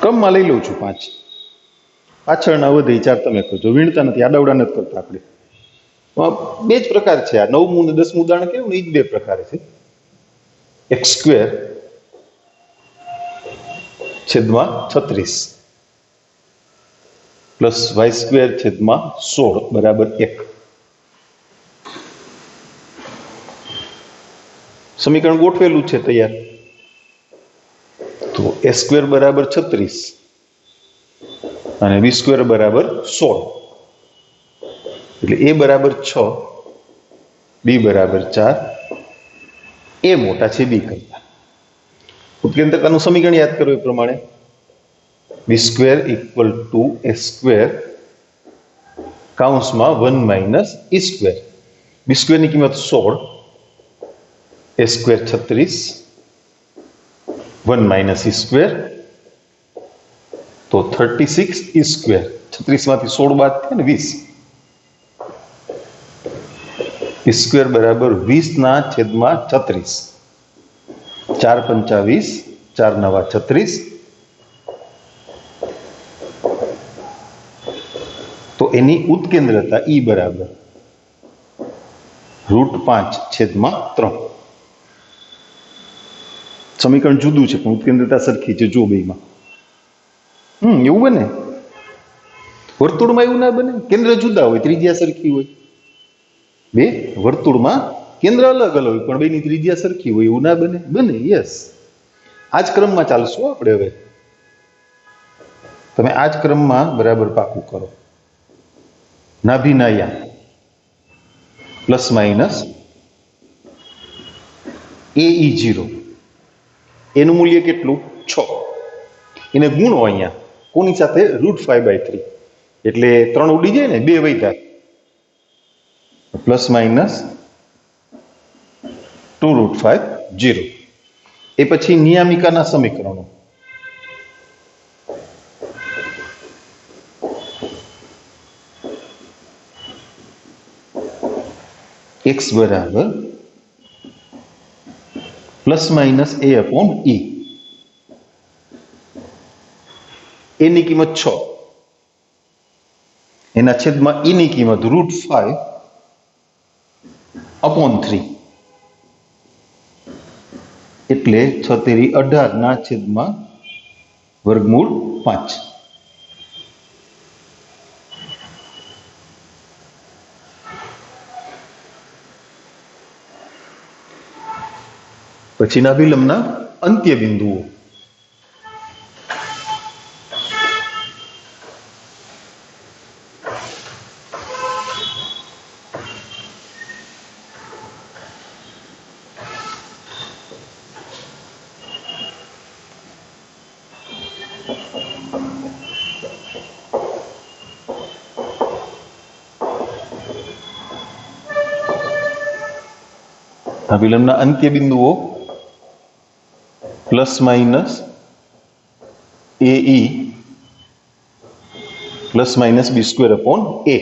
ક્રમમાં લઈ લઉં છું 5, પાછળના વધે 4 તમે કરજો, વીણતા નથી, આડાવડા નથી કરતા આપણે. બે જ પ્રકાર છે આ 9મું ને 10મું ઉદાહરણ કેવું ને, એ જ બે પ્રકાર છે. x² છેદમાં 36 પ્લસ y² છેદમાં 16 બરાબર 1. સમીકરણ ગોઠવેલું છે તૈયાર. તો a² બરાબર 36 અને b² બરાબર 16, એટલે a બરાબર 6, b બરાબર 4, a મોટા છે b કરતા. ઉત્કેન્દ્રતાનું સમીકરણ યાદ કરો એ પ્રમાણે b² = a² કૌંસમાં 1 - e². b² ની કિંમત 16, a² 36, 1 - e², તો 36 e². 36 માંથી 16 બાદ થાય ને 20. e² બરાબર 20/36. 4 × 5 = 20, 4 × 9 = 36. તો એની ઉત્કેન્દ્રતા E બરાબર √5/3. સમીકરણ જુદું છે પણ ઉત્કેન્દ્રતા સરખી છે. જો બેમાં એવું બને? વર્તુળમાં એવું ના બને? કેન્દ્ર જુદા હોય, ત્રિજ્યા સરખી હોય. બે વર્તુળમાં કેન્દ્ર અલગ અલગ હોય પણ બેની ત્રિજ્યા સરખી હોય, એવું ના બને? બને, યસ. આ જ ક્રમમાં ચાલશું આપણે હવે. તમે આ જ ક્રમમાં બરાબર પાકું કરો. નાભિનાયા ± AE0, એનું મૂલ્ય કેટલું? 6. એને ગુણો અહીંયા કોની સાથે? √5/3, એટલે 3 ઉડી જાય ને, 2 વધ્યા, ±2√5 0. એ પછી નિયામિકાના સમીકરણો. x બરાબર ±a/e. એની કિંમત 6, એના છેદમાં e ની કિંમત √5/3, એટલે 6 તેરી 18/5. પછીના વિલંબના અંત્ય બિંદુઓ. આ વિલંબના અંત્ય બિંદુઓ ± AE ± b²/a.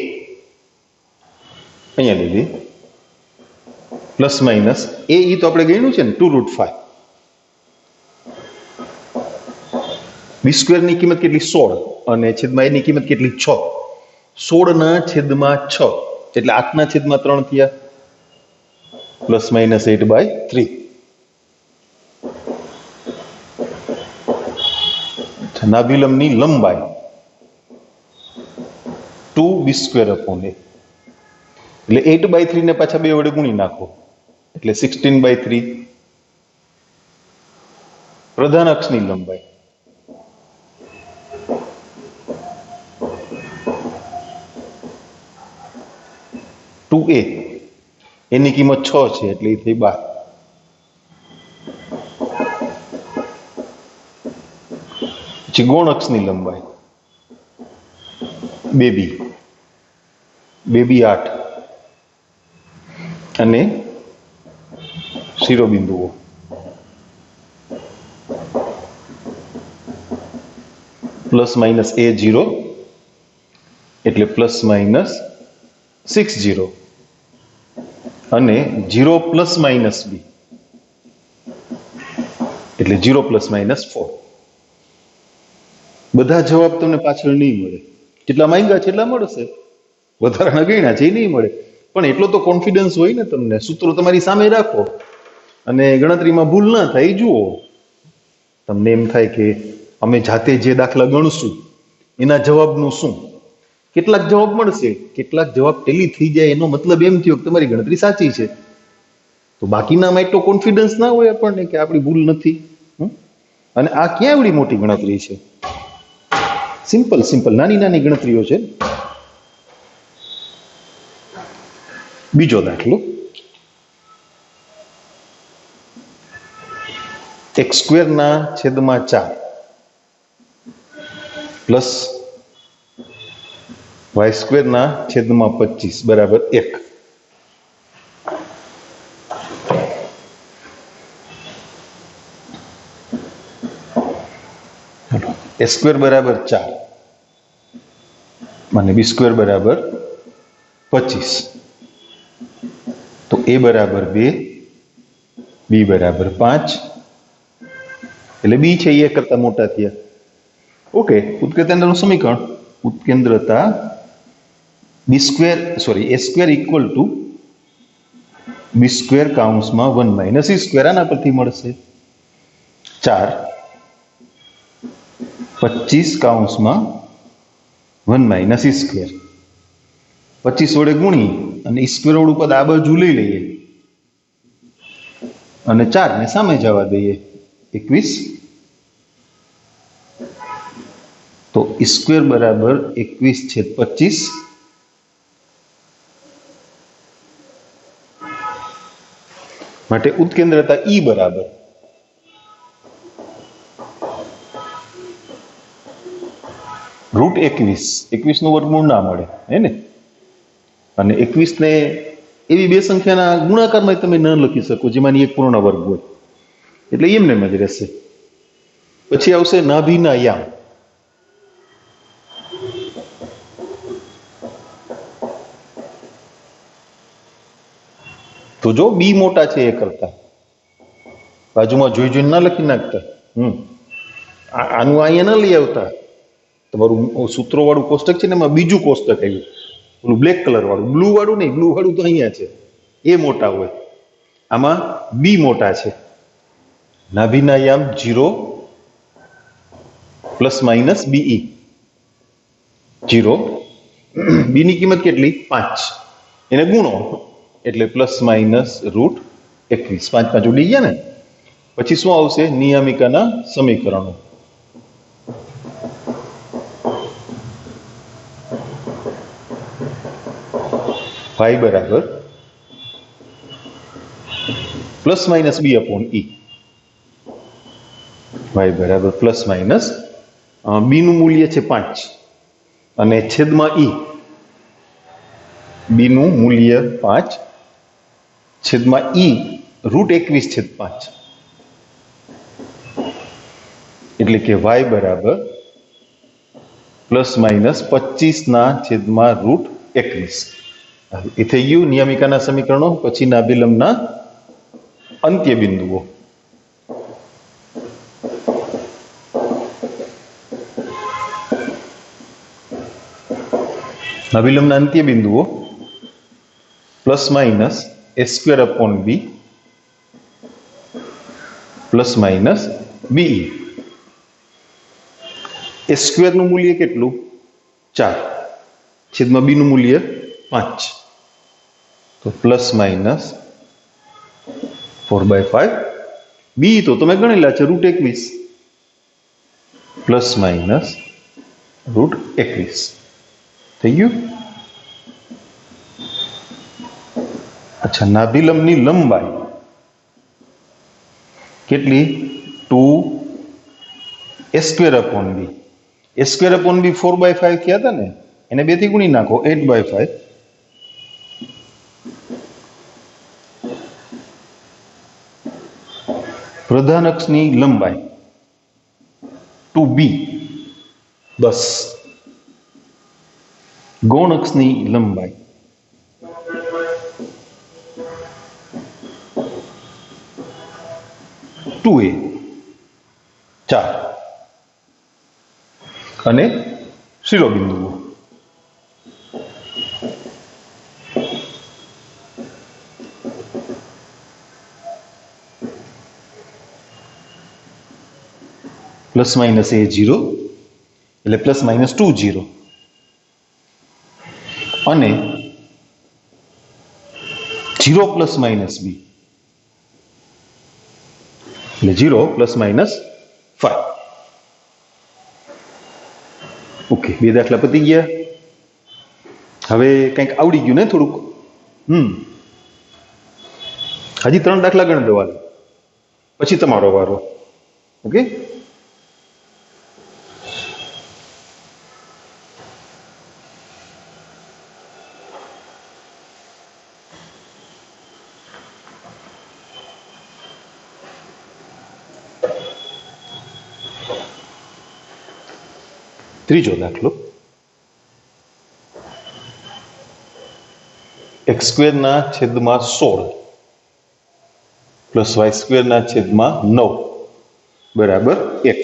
અહીંયા લીધી ± AE તો આપણે ગણ્યું છે ને 2√5. b² ની કિંમત કેટલી? 16, અને છેદમાં એની કિંમત કેટલી? 6. 16/6 એટલે 8/3 થયા, ±8/3. નાભિલંબની લંબાઈ 2b²/a, એટલે 8/3 ને પાછા 2 વડે ગુણી નાખો એટલે 16/3. પ્રધાન અક્ષની લંબાઈ 2a, એની કિંમત 6 છે એટલે એ થઈ 12. પછી ગૌણ અક્ષની લંબાઈ 2b 8, અને શિરોબિંદુઓ ±a0 એટલે ±60, અને 0 ± b એટલે 0 ± 4. બધા જવાબ તમને પાછળ નહીં મળે, જેટલા માંગ્યા છે એટલા મળશે, વધારાના ગણ્યા છે એ નહીં મળે. પણ એટલો તો કોન્ફિડન્સ હોય ને તમને, સૂત્રો તમારી સામે રાખો અને ગણતરીમાં ભૂલ ના થાય એ જુઓ. તમને એમ થાય કે અમે જાતે જે દાખલા ગણશું એના જવાબનું શું, કેટલાક જવાબ મળશે, કેટલાક જવાબ ટેલી થઈ જાય, એનો મતલબ એમ થયો કે તમારી ગણતરી સાચી છે. તો બાકીનામાં એટલો કોન્ફિડન્સ ના હોય આપણને કે આપણી ભૂલ નથી. અને આ ક્યાં એવડી મોટી ગણતરી છે, સિમ્પલ સિમ્પલ નાની નાની ગણતરીઓ છે. બીજો દાખલો, x² ના છેદમાં 4 પ્લસ y² ના છેદમાં 25 બરાબર 1. a² બરાબર 4 અને b² બરાબર 25. તો a બરાબર 2, b બરાબર 5, એટલે b છે એ કરતા મોટા થયા. ઓકે, ઉત્કેન્દ્રતાનું સમીકરણ, ઉત્કેન્દ્રતા a² ઇક્વલ ટુ b² કૌંસમાં 1 માઇનસ e², આના પરથી મળશે 4 25 કૌંસમાં 1 માઇનસ e². 25 વડે ગુણી અને e² વાળું પદ આ બાજુ લઈ લઈએ અને 4 ને સામે જવા દઈએ, 21. તો e² બરાબર 21/25. માટે ઉત્કેન્દ્રતા E બરાબર √21. નું વર્ગમૂળ ના મળે હે ને, અને 21 ને એવી બે સંખ્યાના ગુણાકારમાં તમે ન લખી શકો જેમાંની એક પૂર્ણ વર્ગ હોય, એટલે એમને જ રહેશે. પછી આવશે નાભીના યામ. તો જો બી મોટા છે એ કરતા, બાજુમાં જોઈ જોઈને ના લખી નાખતા. આનું અહીંયા ના લઈ આવતા. તમારું સૂત્રો વાળું કોષ્ટક છે ને, એમાં બીજું કોષ્ટક આવ્યું, ઓલું બ્લેક કલર વાળું, બ્લુ વાળું નહીં, બ્લુ વાળું તો અહીંયા છે, એ મોટા હોય. આમાં બી મોટા છે. નાભીના યામ 0 પ્લસ માઇનસ બીઈ 0. બી ની કિંમત કેટલી? 5. એને ગુણો એટલે પ્લસ માઇનસ √21. 5 5 ઉડી ગયા ને. પછી શું આવશે? નિયમિકાના સમીકરણો. y બરાબર plus minus b upon e. y બરાબર પ્લસ માઇનસ b નું મૂલ્ય છે 5 અને છેદમાં e. b નું મૂલ્ય 5 છેદમાં e √21/5. એટલે કે y બરાબર પ્લસ માઇનસ 25/√21. એ થઈ ગયું નિયમિકાના સમીકરણો. પછી નાભિલંબના અંત્ય બિંદુઓ. નાભિલંબના અંત્ય બિંદુઓ plus minus a² upon b plus minus be. a² નું મૂલ્ય કેટલું? 4 છેદમાં b નું મૂલ્ય 5. તો પ્લસ માઇનસ 4/5. બી તો તમે ગણેલા છે √21 પ્લસ માઇનસ √21 થઈ ગયું. અચ્છા, નાભિલંબની લંબાઈ કેટલી? 2 a² upon b. a² upon b 4/5 થયા હતા ને, એને 2 થી ગુણી નાખો, 8/5. પ્રધાન અક્ષની લંબાઈ 2b 10. ગૌણ અક્ષની લંબાઈ 2a 4. અને શિરોબિંદુઓ. પ્લસ માઇનસ એ 0 એટલે પ્લસ માઇનસ 2 0 અને 0 પ્લસ માઇનસ બી એટલે 0 પ્લસ માઇનસ 5. ઓકે, બે દાખલા પતી ગયા. હવે કંઈક આવડી ગયું ને થોડુંક. હજી 3 દાખલા ગણ દેવાના, પછી તમારો વારો. ઓકે, ત્રીજો દાખલો. x સ્ક્વેરના છેદમાં 16 પ્લસ y સ્ક્વેરના છેદમાં 9 બરાબર 1.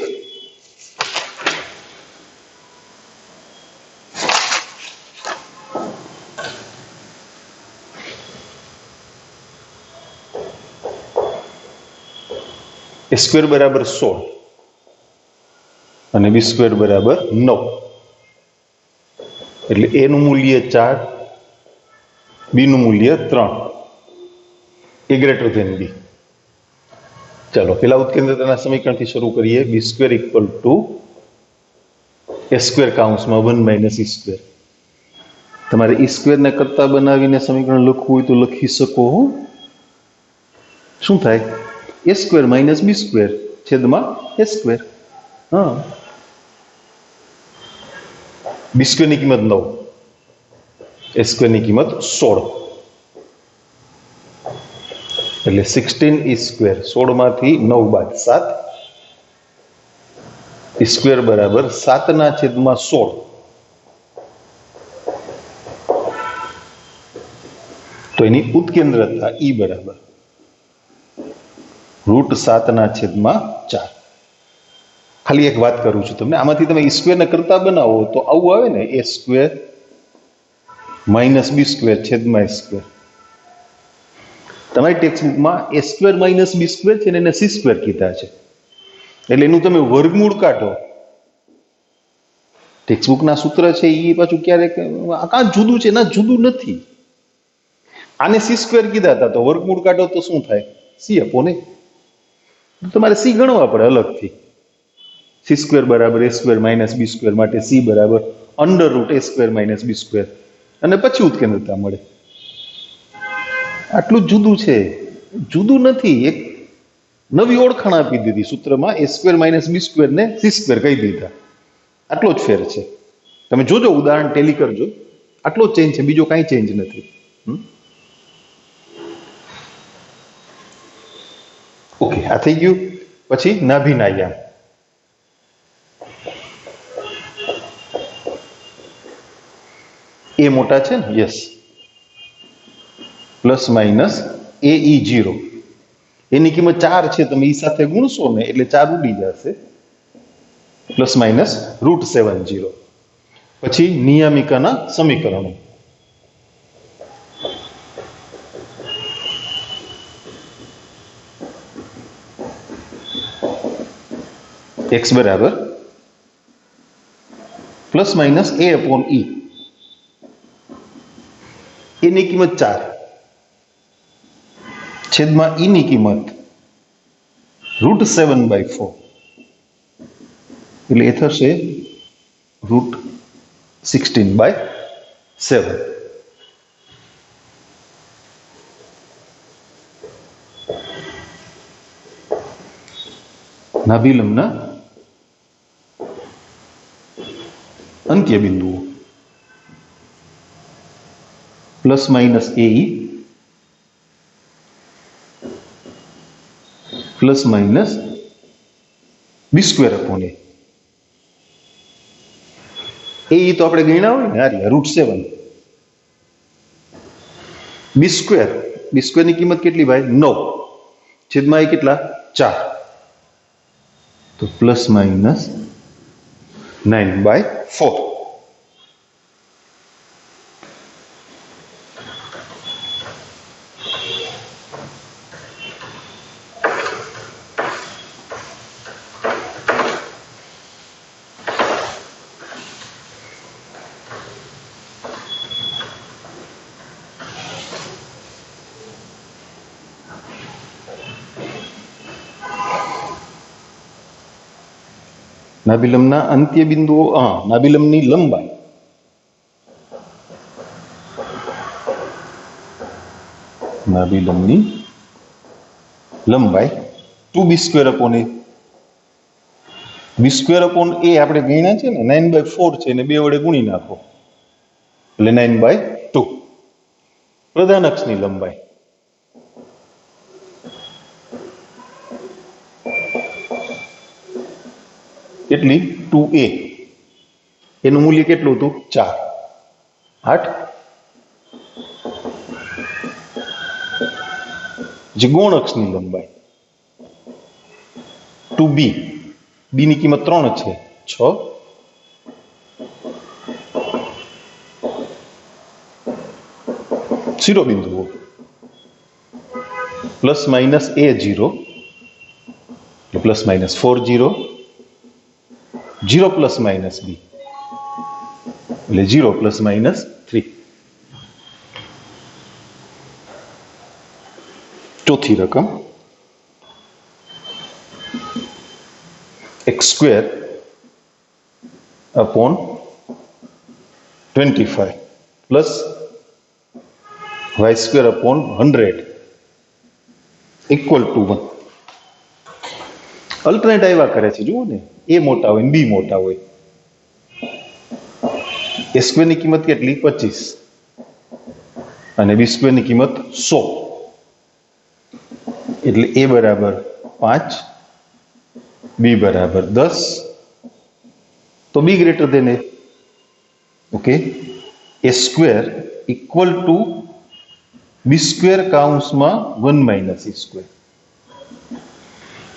a સ્ક્વેર બરાબર 16 અને બી સ્ક્વેર બરાબર 9 એટલે a નું મૂલ્ય 4, બી નું મૂલ્ય 3, a ગ્રેટર ધેન બી. ચાલો પેલા ઉત્કેન્દ્રતાના સમીકરણથી શરૂ કરીએ. B square equal to A square કાઉન્સમાં 1 માઇનસ ઈ સ્ક્વેર. તમારે ઈ સ્ક્વેરને કરતા બનાવીને સમીકરણ લખવું હોય તો લખી શકો. શું થાય? એ સ્ક્વેર માઇનસ બી સ્ક્વેર છેદમાં એ સ્ક્વેર. હા, બી સ્ક્વેરની કિંમત 9, એ સ્ક્વેરની કિંમત 16 એટલે 16 ઈ સ્ક્વેર. 16 માંથી 9 બાદ 7, ઈ સ્ક્વેર બરાબર 7/16. તો એની ઉત્કેન્દ્રતા ઈ બરાબર √7/4. ખાલી એક વાત કરું છું તમને, આમાંથી તમે ઈ સ્ક્વેર ને કરતા બનાવો તો આવું આવે ને, એ સ્ક્વેર માઇનસ બી સ્ક્વેર છેદમાં એ સ્ક્વેર. તમારી ટેક્સ્ટબુકમાં એ સ્ક્વેર માઇનસ બી સ્ક્વેર છે ને એને સી સ્ક્વેર કીધા છે, એટલે એનું તમે વર્ગમૂળ કાઢો. ટેક્સ્ટબુકના સૂત્ર છે એ પાછું ક્યારેક કાં જુદું છે ના જુદું નથી. આને સી સ્ક્વેર કીધા હતા તો વર્ગમૂળ કાઢો તો શું થાય? C upon A. તમારે સી ગણવા પડે અલગથી. સી સ્ક્વેર બરાબર A square minus B square માટે સી બરાબર √a square minus B square અને પછી ઉત્કેન્દ્રતા મળે. આટલું જુદું છે, જુદું નથી. એક નવી ઓળખાણ આપી દીધી સૂત્રમાં, એ સ્ક્વેર માઇનસ બી સ્ક્વેર ને સી સ્ક્વેર કહી દીધા. આટલો જ ફેર છે. તમે જોજો, ઉદાહરણ ટેલી કરજો. આટલો જ ચેન્જ છે, બીજો કાંઈ ચેન્જ નથી. ઓકે, આ થઈ ગયું. પછી નાભિના યામ. એ મોટા છે ને? યસ. પ્લસ માઇનસ એ ઈ 0. એની કિંમત 4 છે, તમે ઈ સાથે ગુણશો ને એટલે 4 ઉડી જશે. Plus minus √70. પછી નિયામિકાના સમીકરણો. x બરાબર પ્લસ માઇનસ a અપોન ઈ. એની કિંમત 4 છેદમાં ઈ ની કિંમત √7/4 એટલે એ થશે √16/7. નાભિલંબના અંત્ય બિંદુઓ. પ્લસ માઇનસ એ ઈ plus minus B square upon એ. એ તો આપણે ગણ્યા હોય ને, √7. બી સ્ક્વેર ની કિંમત કેટલી ભાઈ? 9 છેદમાં એ કેટલા? 4. તો પ્લસ માઇનસ 9/4. નાભિલંબના અંત્ય બિંદુઓ નાભિલંબની લંબાઈ ટુ બી સ્ક્વેર અપોન એ. બી સ્ક્વેર અપોન એ આપણે ગણ્યા છે ને 9/4 છે ને 2 વડે ગુણી નાખો એટલે 9/2. પ્રધાન અક્ષની લંબાઈ કેટલી 2a. એનું મૂલ્ય કેટલું હતું 4. 8. જે ગૌણ અક્ષની લંબાઈ 2b. b ની કિંમત 3 છે 6. શિરોબિંદુઓ plus minus a0 plus minus 4 0 0 plus minus b એટલે 0 પ્લસ માઇનસ 3. ચોથી રકમ x² upon 25 plus y² upon 100 equal to 1. Alternate આવ્યા કરે છે જુઓ ને, એ મોટા હોય ને બી મોટા હોય. a² ની કિંમત કેટલી 25 અને b² ની કિંમત 100 એટલે a બરાબર 5 b બરાબર 10 તો b greater than a. Okay, a² equal to b² કાઉન્સમાં 1 minus e².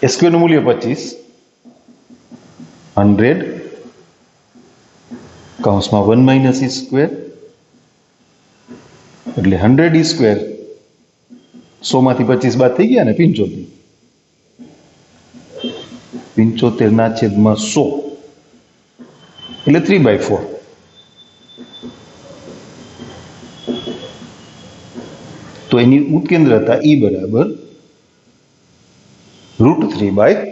a² નું મૂલ્ય 25 100 કાઉન્સમાં 1 માઇનસ e² એટલે 100 e². 100 માંથી 25 બાદ થઈ ગયા ને 75. 75 ના છેદમાં 100 એટલે 3/4. તો એની ઉત્કેન્દ્રતા E બરાબર √3/2.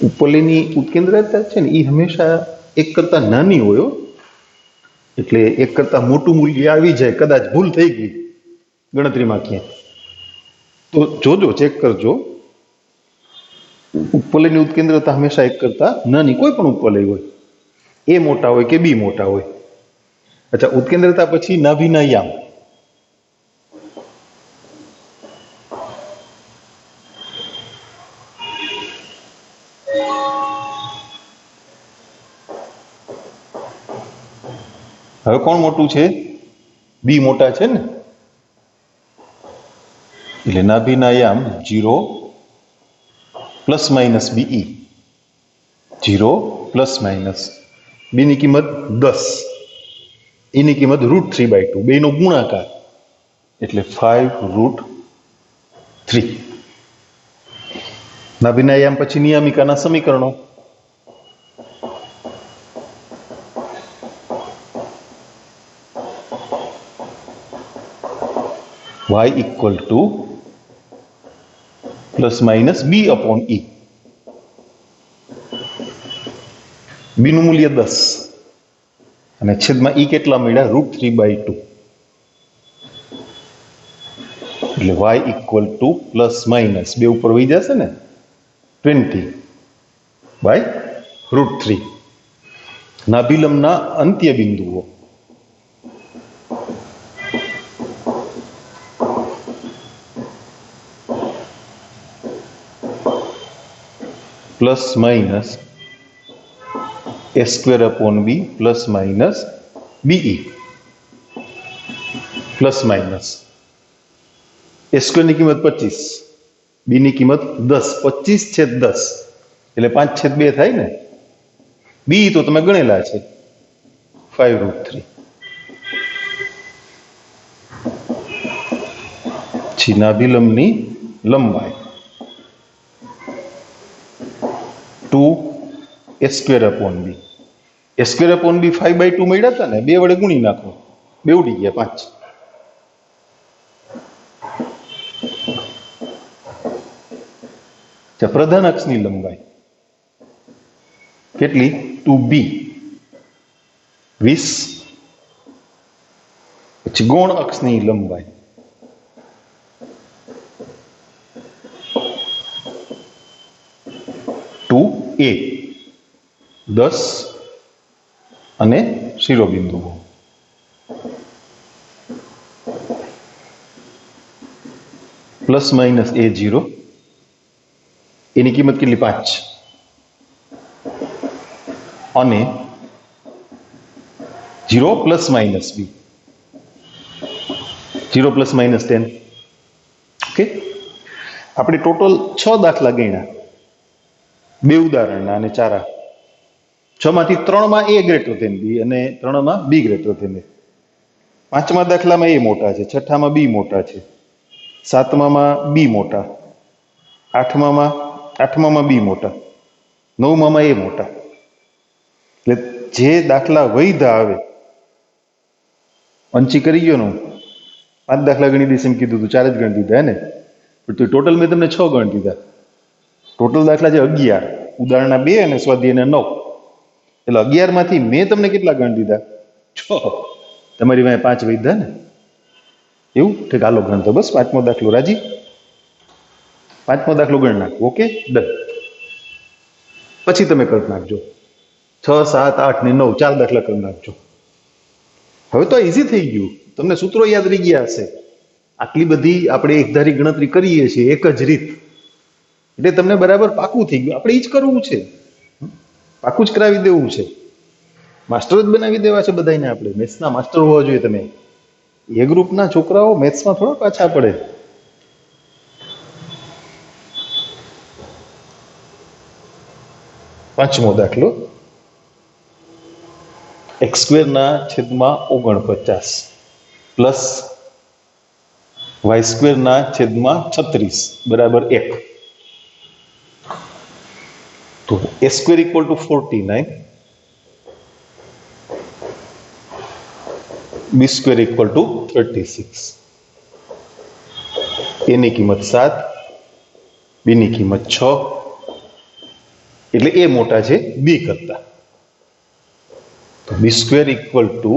ઉપરલીની ઉત્કેન્દ્રતા છે ને એ હંમેશા 1 કરતા નાની હોય. એટલે 1 કરતા મોટું મૂલ્ય આવી જાય, કદાચ ભૂલ થઈ ગઈ ગણતરીમાં ક્યાંય, તો જોજો, ચેક કરજો. ઉપરલીની ઉત્કેન્દ્રતા હંમેશા 1 કરતા નાની, કોઈ પણ ઉપરલી હોય, એ મોટા હોય કે બી મોટા હોય. અચ્છા, ઉત્કેન્દ્રતા પછી નાભિના યામ. હવે કોણ મોટું છે? બી મોટા છે ને, એટલે નાભિના યામ 0 plus minus BE. 0 plus minus B ની કિંમત 10, એની કિંમત √3/2, બેનો ગુણાકાર એટલે 5√3. નાભિના યામ પછી નિયામિકાના સમીકરણો. y equal to plus minus b upon e. બી નું મૂલ્ય 10 અને છેદમાં e કેટલા મળ્યા? √3/2. એટલે y equal to plus minus બે ઉપર વહી જશે ને 20/√3. નાભિલંબના અંત્ય બિંદુઓ plus minus A square upon B plus minus B E plus minus A square की कीमत 25, बी की कीमत 10, 25/10 એટલે 5/2 થાય ને. બી તો તમે ગણેલા છે 5√3. નાભિલંબની લંબાઈ 2 સ્ક્વેર अपॉन બી. એ સ્ક્વેર अपॉन બી 5/2 મળ્યા હતા ને, 2 વડે ગુણી નાખો, 2 ઉડી ગયા 5. પ્રધાન અક્ષની લંબાઈ કેટલી? 2b 20. પછી ગૌણ અક્ષની લંબાઈ 2a 10 અને શિરોબિંદુઓ. પ્લસ માઇનસ a0 એની કિંમત કેટલી? 5 અને 0 plus minus b 0 plus minus 10. Okay, આપણે ટોટલ 6 દાખલા ગણ્યા, 2 ઉદાહરણના અને 4. 6 માંથી 3 માં a ગ્રેટર ધેન b અને 3 માં b ગ્રેટર ધેન a. 5મા દાખલામાં a મોટા છે, 6માં b મોટા છે, 7માં b મોટા, 8માં b મોટા, 9માં a મોટા. એટલે જે દાખલા વૈધા આવે, અંચી કરી ગયો ને, 5 દાખલા ગણી દઈશ એમ કીધું તું, 4 જ ગણી દીધા હે ને, પણ તો ટોટલ મેં તમને 6 ગણી દીધા. ટોટલ દાખલા છે 11, ઉદાહરણના 2 અને સ્વાધ્યાયના 9. એટલે 11 માંથી મેં તમને કેટલા ગણી દીધા? 6. તમારી પાસે 5 વૈધા ને, એવું ઠીક. હાલો ગણતો બસ 5મો દાખલો. રાજી? 5મો દાખલો ગણ નાખો. Okay, done. પછી તમે કરી નાખજો 6, 7, 8 ને 9, 4 દાખલા કરી નાખજો. હવે તો ઈઝી થઈ ગયું, તમને સૂત્રો યાદ રહી ગયા હશે. આટલી બધી આપણે એકધારી ગણતરી કરીએ છીએ એક જ રીત, એટલે તમને બરાબર પાકું થઈ ગયું. આપણે એ જ કરવું છે, પાકું જ કરાવી દેવું છે. માસ્ટર જ બનાવી દેવા છે બધાને. આપણે મેથ્સના માસ્ટર હોવા જોઈએ. તમે એ ગ્રુપના છોકરાઓ મેથ્સમાં થોડા પાછા પડે. પાંચમો દાખલો, x² ના છેદમાં 49 પ્લસ y² ના છેદમાં 36 બરાબર 1. તો a² equal to 49, b² equal to 36. a ની કિંમત 7, b ની કિંમત 6. એટલે એ મોટા છે b કરતા. તો b² ઇક્વલ ટુ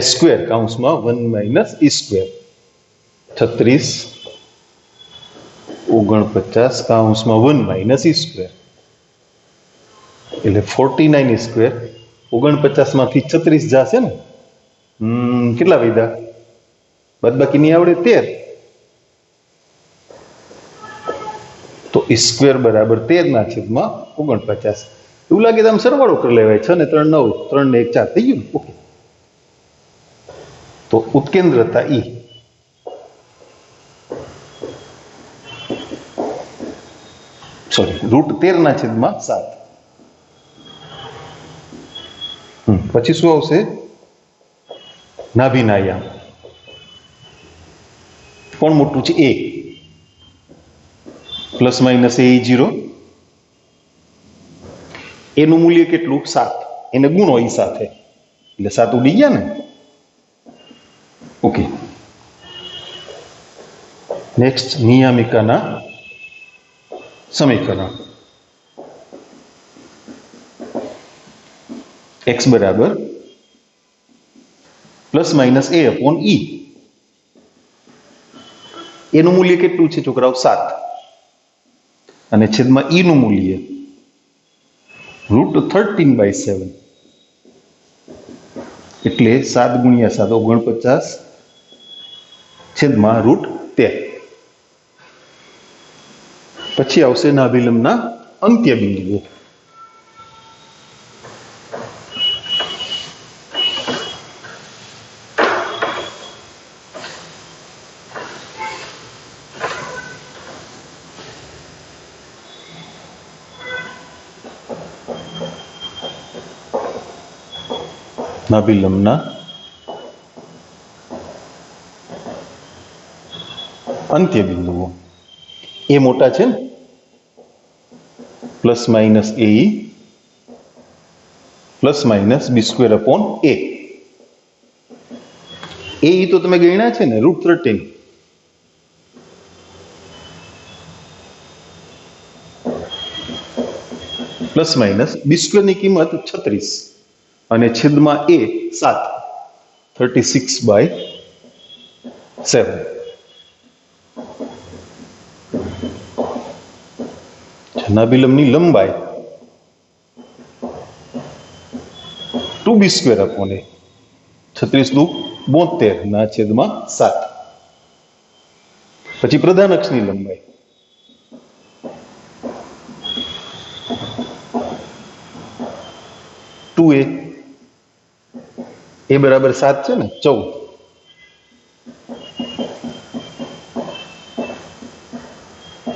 a² કૌંસમાં 1 માઇનસ e², 36 49 કૌંસમાં 1 માઇનસ e², એટલે 49 e². 49 માંથી 36 જશે ને, કેટલા વધ્યા? બાદબાકી નહીં આવડે 13. તો e² બરાબર 13 ના છેદમાં 49. એવું લાગે તો આમ સરવાળો કરી લેવાય. 6 ને 3 9, 3 ને 1 4 થઈ ગયું. ઓકે, તો ઉત્કેન્દ્રતા E √13 ના છેદમાં 7. પછી શું આવશે? નાભિના યામ. કોણ મોટું છે? a plus minus a0. એનું મૂલ્ય કેટલું? 7. એને ગુણો e સાથે, એટલે 7 ઉડી ગયા ને. ઓકે, નેક્સ્ટ નિયામિકાના સમીકરણ. x બરાબર plus minus a upon e. એનું મૂલ્ય કેટલું છે છોકરાઓ? 7. અને છેદમાં e નું મૂલ્ય √13/7. એટલે 7 ગુણ્યા 7 49 છેદમાં √13. પછી આવશે નાભિલંબના અંત્ય બિંદુઓ. નાભિલંબના અંત્ય બિંદુઓ એ મોટા છે ને, પ્લસ માઇનસ એ plus minus B square upon એ તો તમે ગણ્યા છે ને, √13. પ્લસ માઇનસ બી સ્ક્વેર ની કિંમત 36 અને છેદમાં એ 7, 36/7. નાભિલંબની લંબાઈ 2b² અપોન એ, 36 દુ 72 ના છેદમાં 7. પછી પ્રધાન અક્ષની લંબાઈ 2a, એ બરાબર 7 છે ને, 14.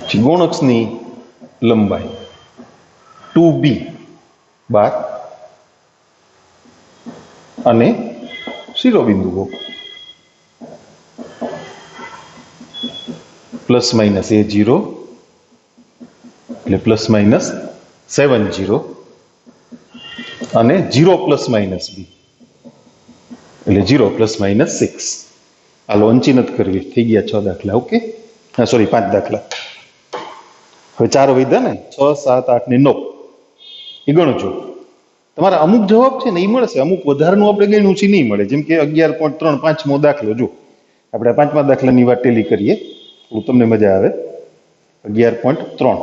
પછી ગૌણ અક્ષની લંબાઈ 2b 12 અને શિરોબિંદુઓ પ્લસ માઇનસ a0 એટલે પ્લસ માઇનસ 70 અને 0 પ્લસ માઇનસ b એટલે 0 પ્લસ માઇનસ 6. હાલો અંચી નથી કરવી, થઈ ગયા 6 દાખલા. ઓકે, હા સોરી 5 દાખલા. હવે 4 વધ્યા ને, 6, 7, 8 ને 9 એ ગણજો. તમારા અમુક જવાબ છે ને એ મળશે, અમુક વધારાનું આપણે ગણ્યું છે નહીં મળે. જેમ કે 11.3 પાંચમો દાખલો. જો આપણે પાંચમા દાખલાની વાત ટેલી કરીએ, થોડું તમને મજા આવે. 11.3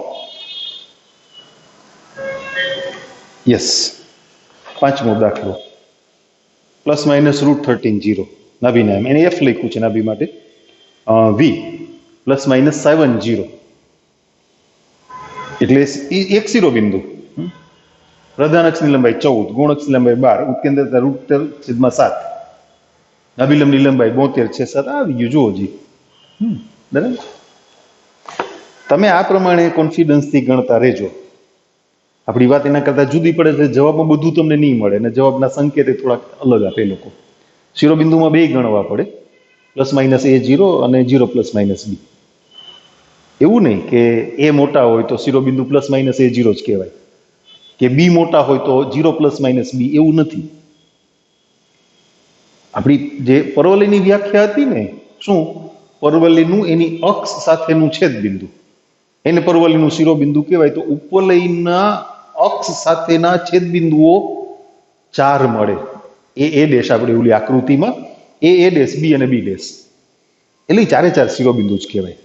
યસ, પાંચમો દાખલો. પ્લસ માઇનસ √13 0 નાભી નામ, એને એફ લખ્યું છે નાભી માટે. વી પ્લસ માઇનસ 70 એટલે એક શિરોબિંદુ. પ્રધાન અક્ષની લંબાઈ 14, ગૌણ અક્ષની લંબાઈ 12, ઉત્કેન્દ્રતા √13/7, નાભિલંબની લંબાઈ 72 છે 7. આવી ગયું જુઓ જી. બરાબર, તમે આ પ્રમાણે કોન્ફિડન્સથી ગણતા રહેજો. આપણી વાત એના કરતા જુદી પડે છે, જવાબમાં બધું તમને નહીં મળે અને જવાબના સંકેત થોડાક અલગ આપે લોકો. શિરોબિંદુમાં બે ગણવા પડે, પ્લસ માઇનસ a0 અને 0 પ્લસ માઇનસ b. એવું નહીં કે એ મોટા હોય તો શિરોબિંદુ પ્લસ માઇનસ a0 જ કહેવાય, કે બી મોટા હોય તો 0 પ્લસ માઇનસ બી, એવું નથી. આપણી જે પરવલયની વ્યાખ્યા હતી ને, શું પરવલયનું એની અક્ષ સાથેનું છેદબિંદુ, એને પરવલયનું શિરોબિંદુ કહેવાય. તો ઉપવલયના અક્ષ સાથેના છેદબિંદુઓ 4 મળે. એ ડેશ આપણે ઓલી આકૃતિમાં એ ડેશ, બી અને બી ડેશ, એટલે 4 શિરોબિંદુ જ કહેવાય.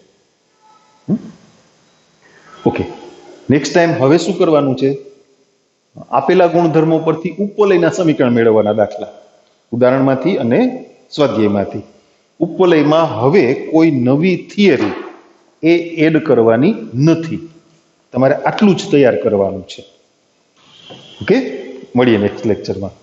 ઓકે, નેક્સ્ટ ટાઈમ હવે શું કરવાનું છે, આપેલા ગુણધર્મો પરથી ઉપવલયના સમીકરણ મેળવવાના દાખલા, ઉદાહરણમાંથી અને સ્વાધ્યાયમાંથી. ઉપવલયમાં હવે કોઈ નવી થિયરી એ એડ કરવાની નથી, તમારે આટલું જ તૈયાર કરવાનું છે. ઓકે, મળીએ નેક્સ્ટ લેક્ચરમાં.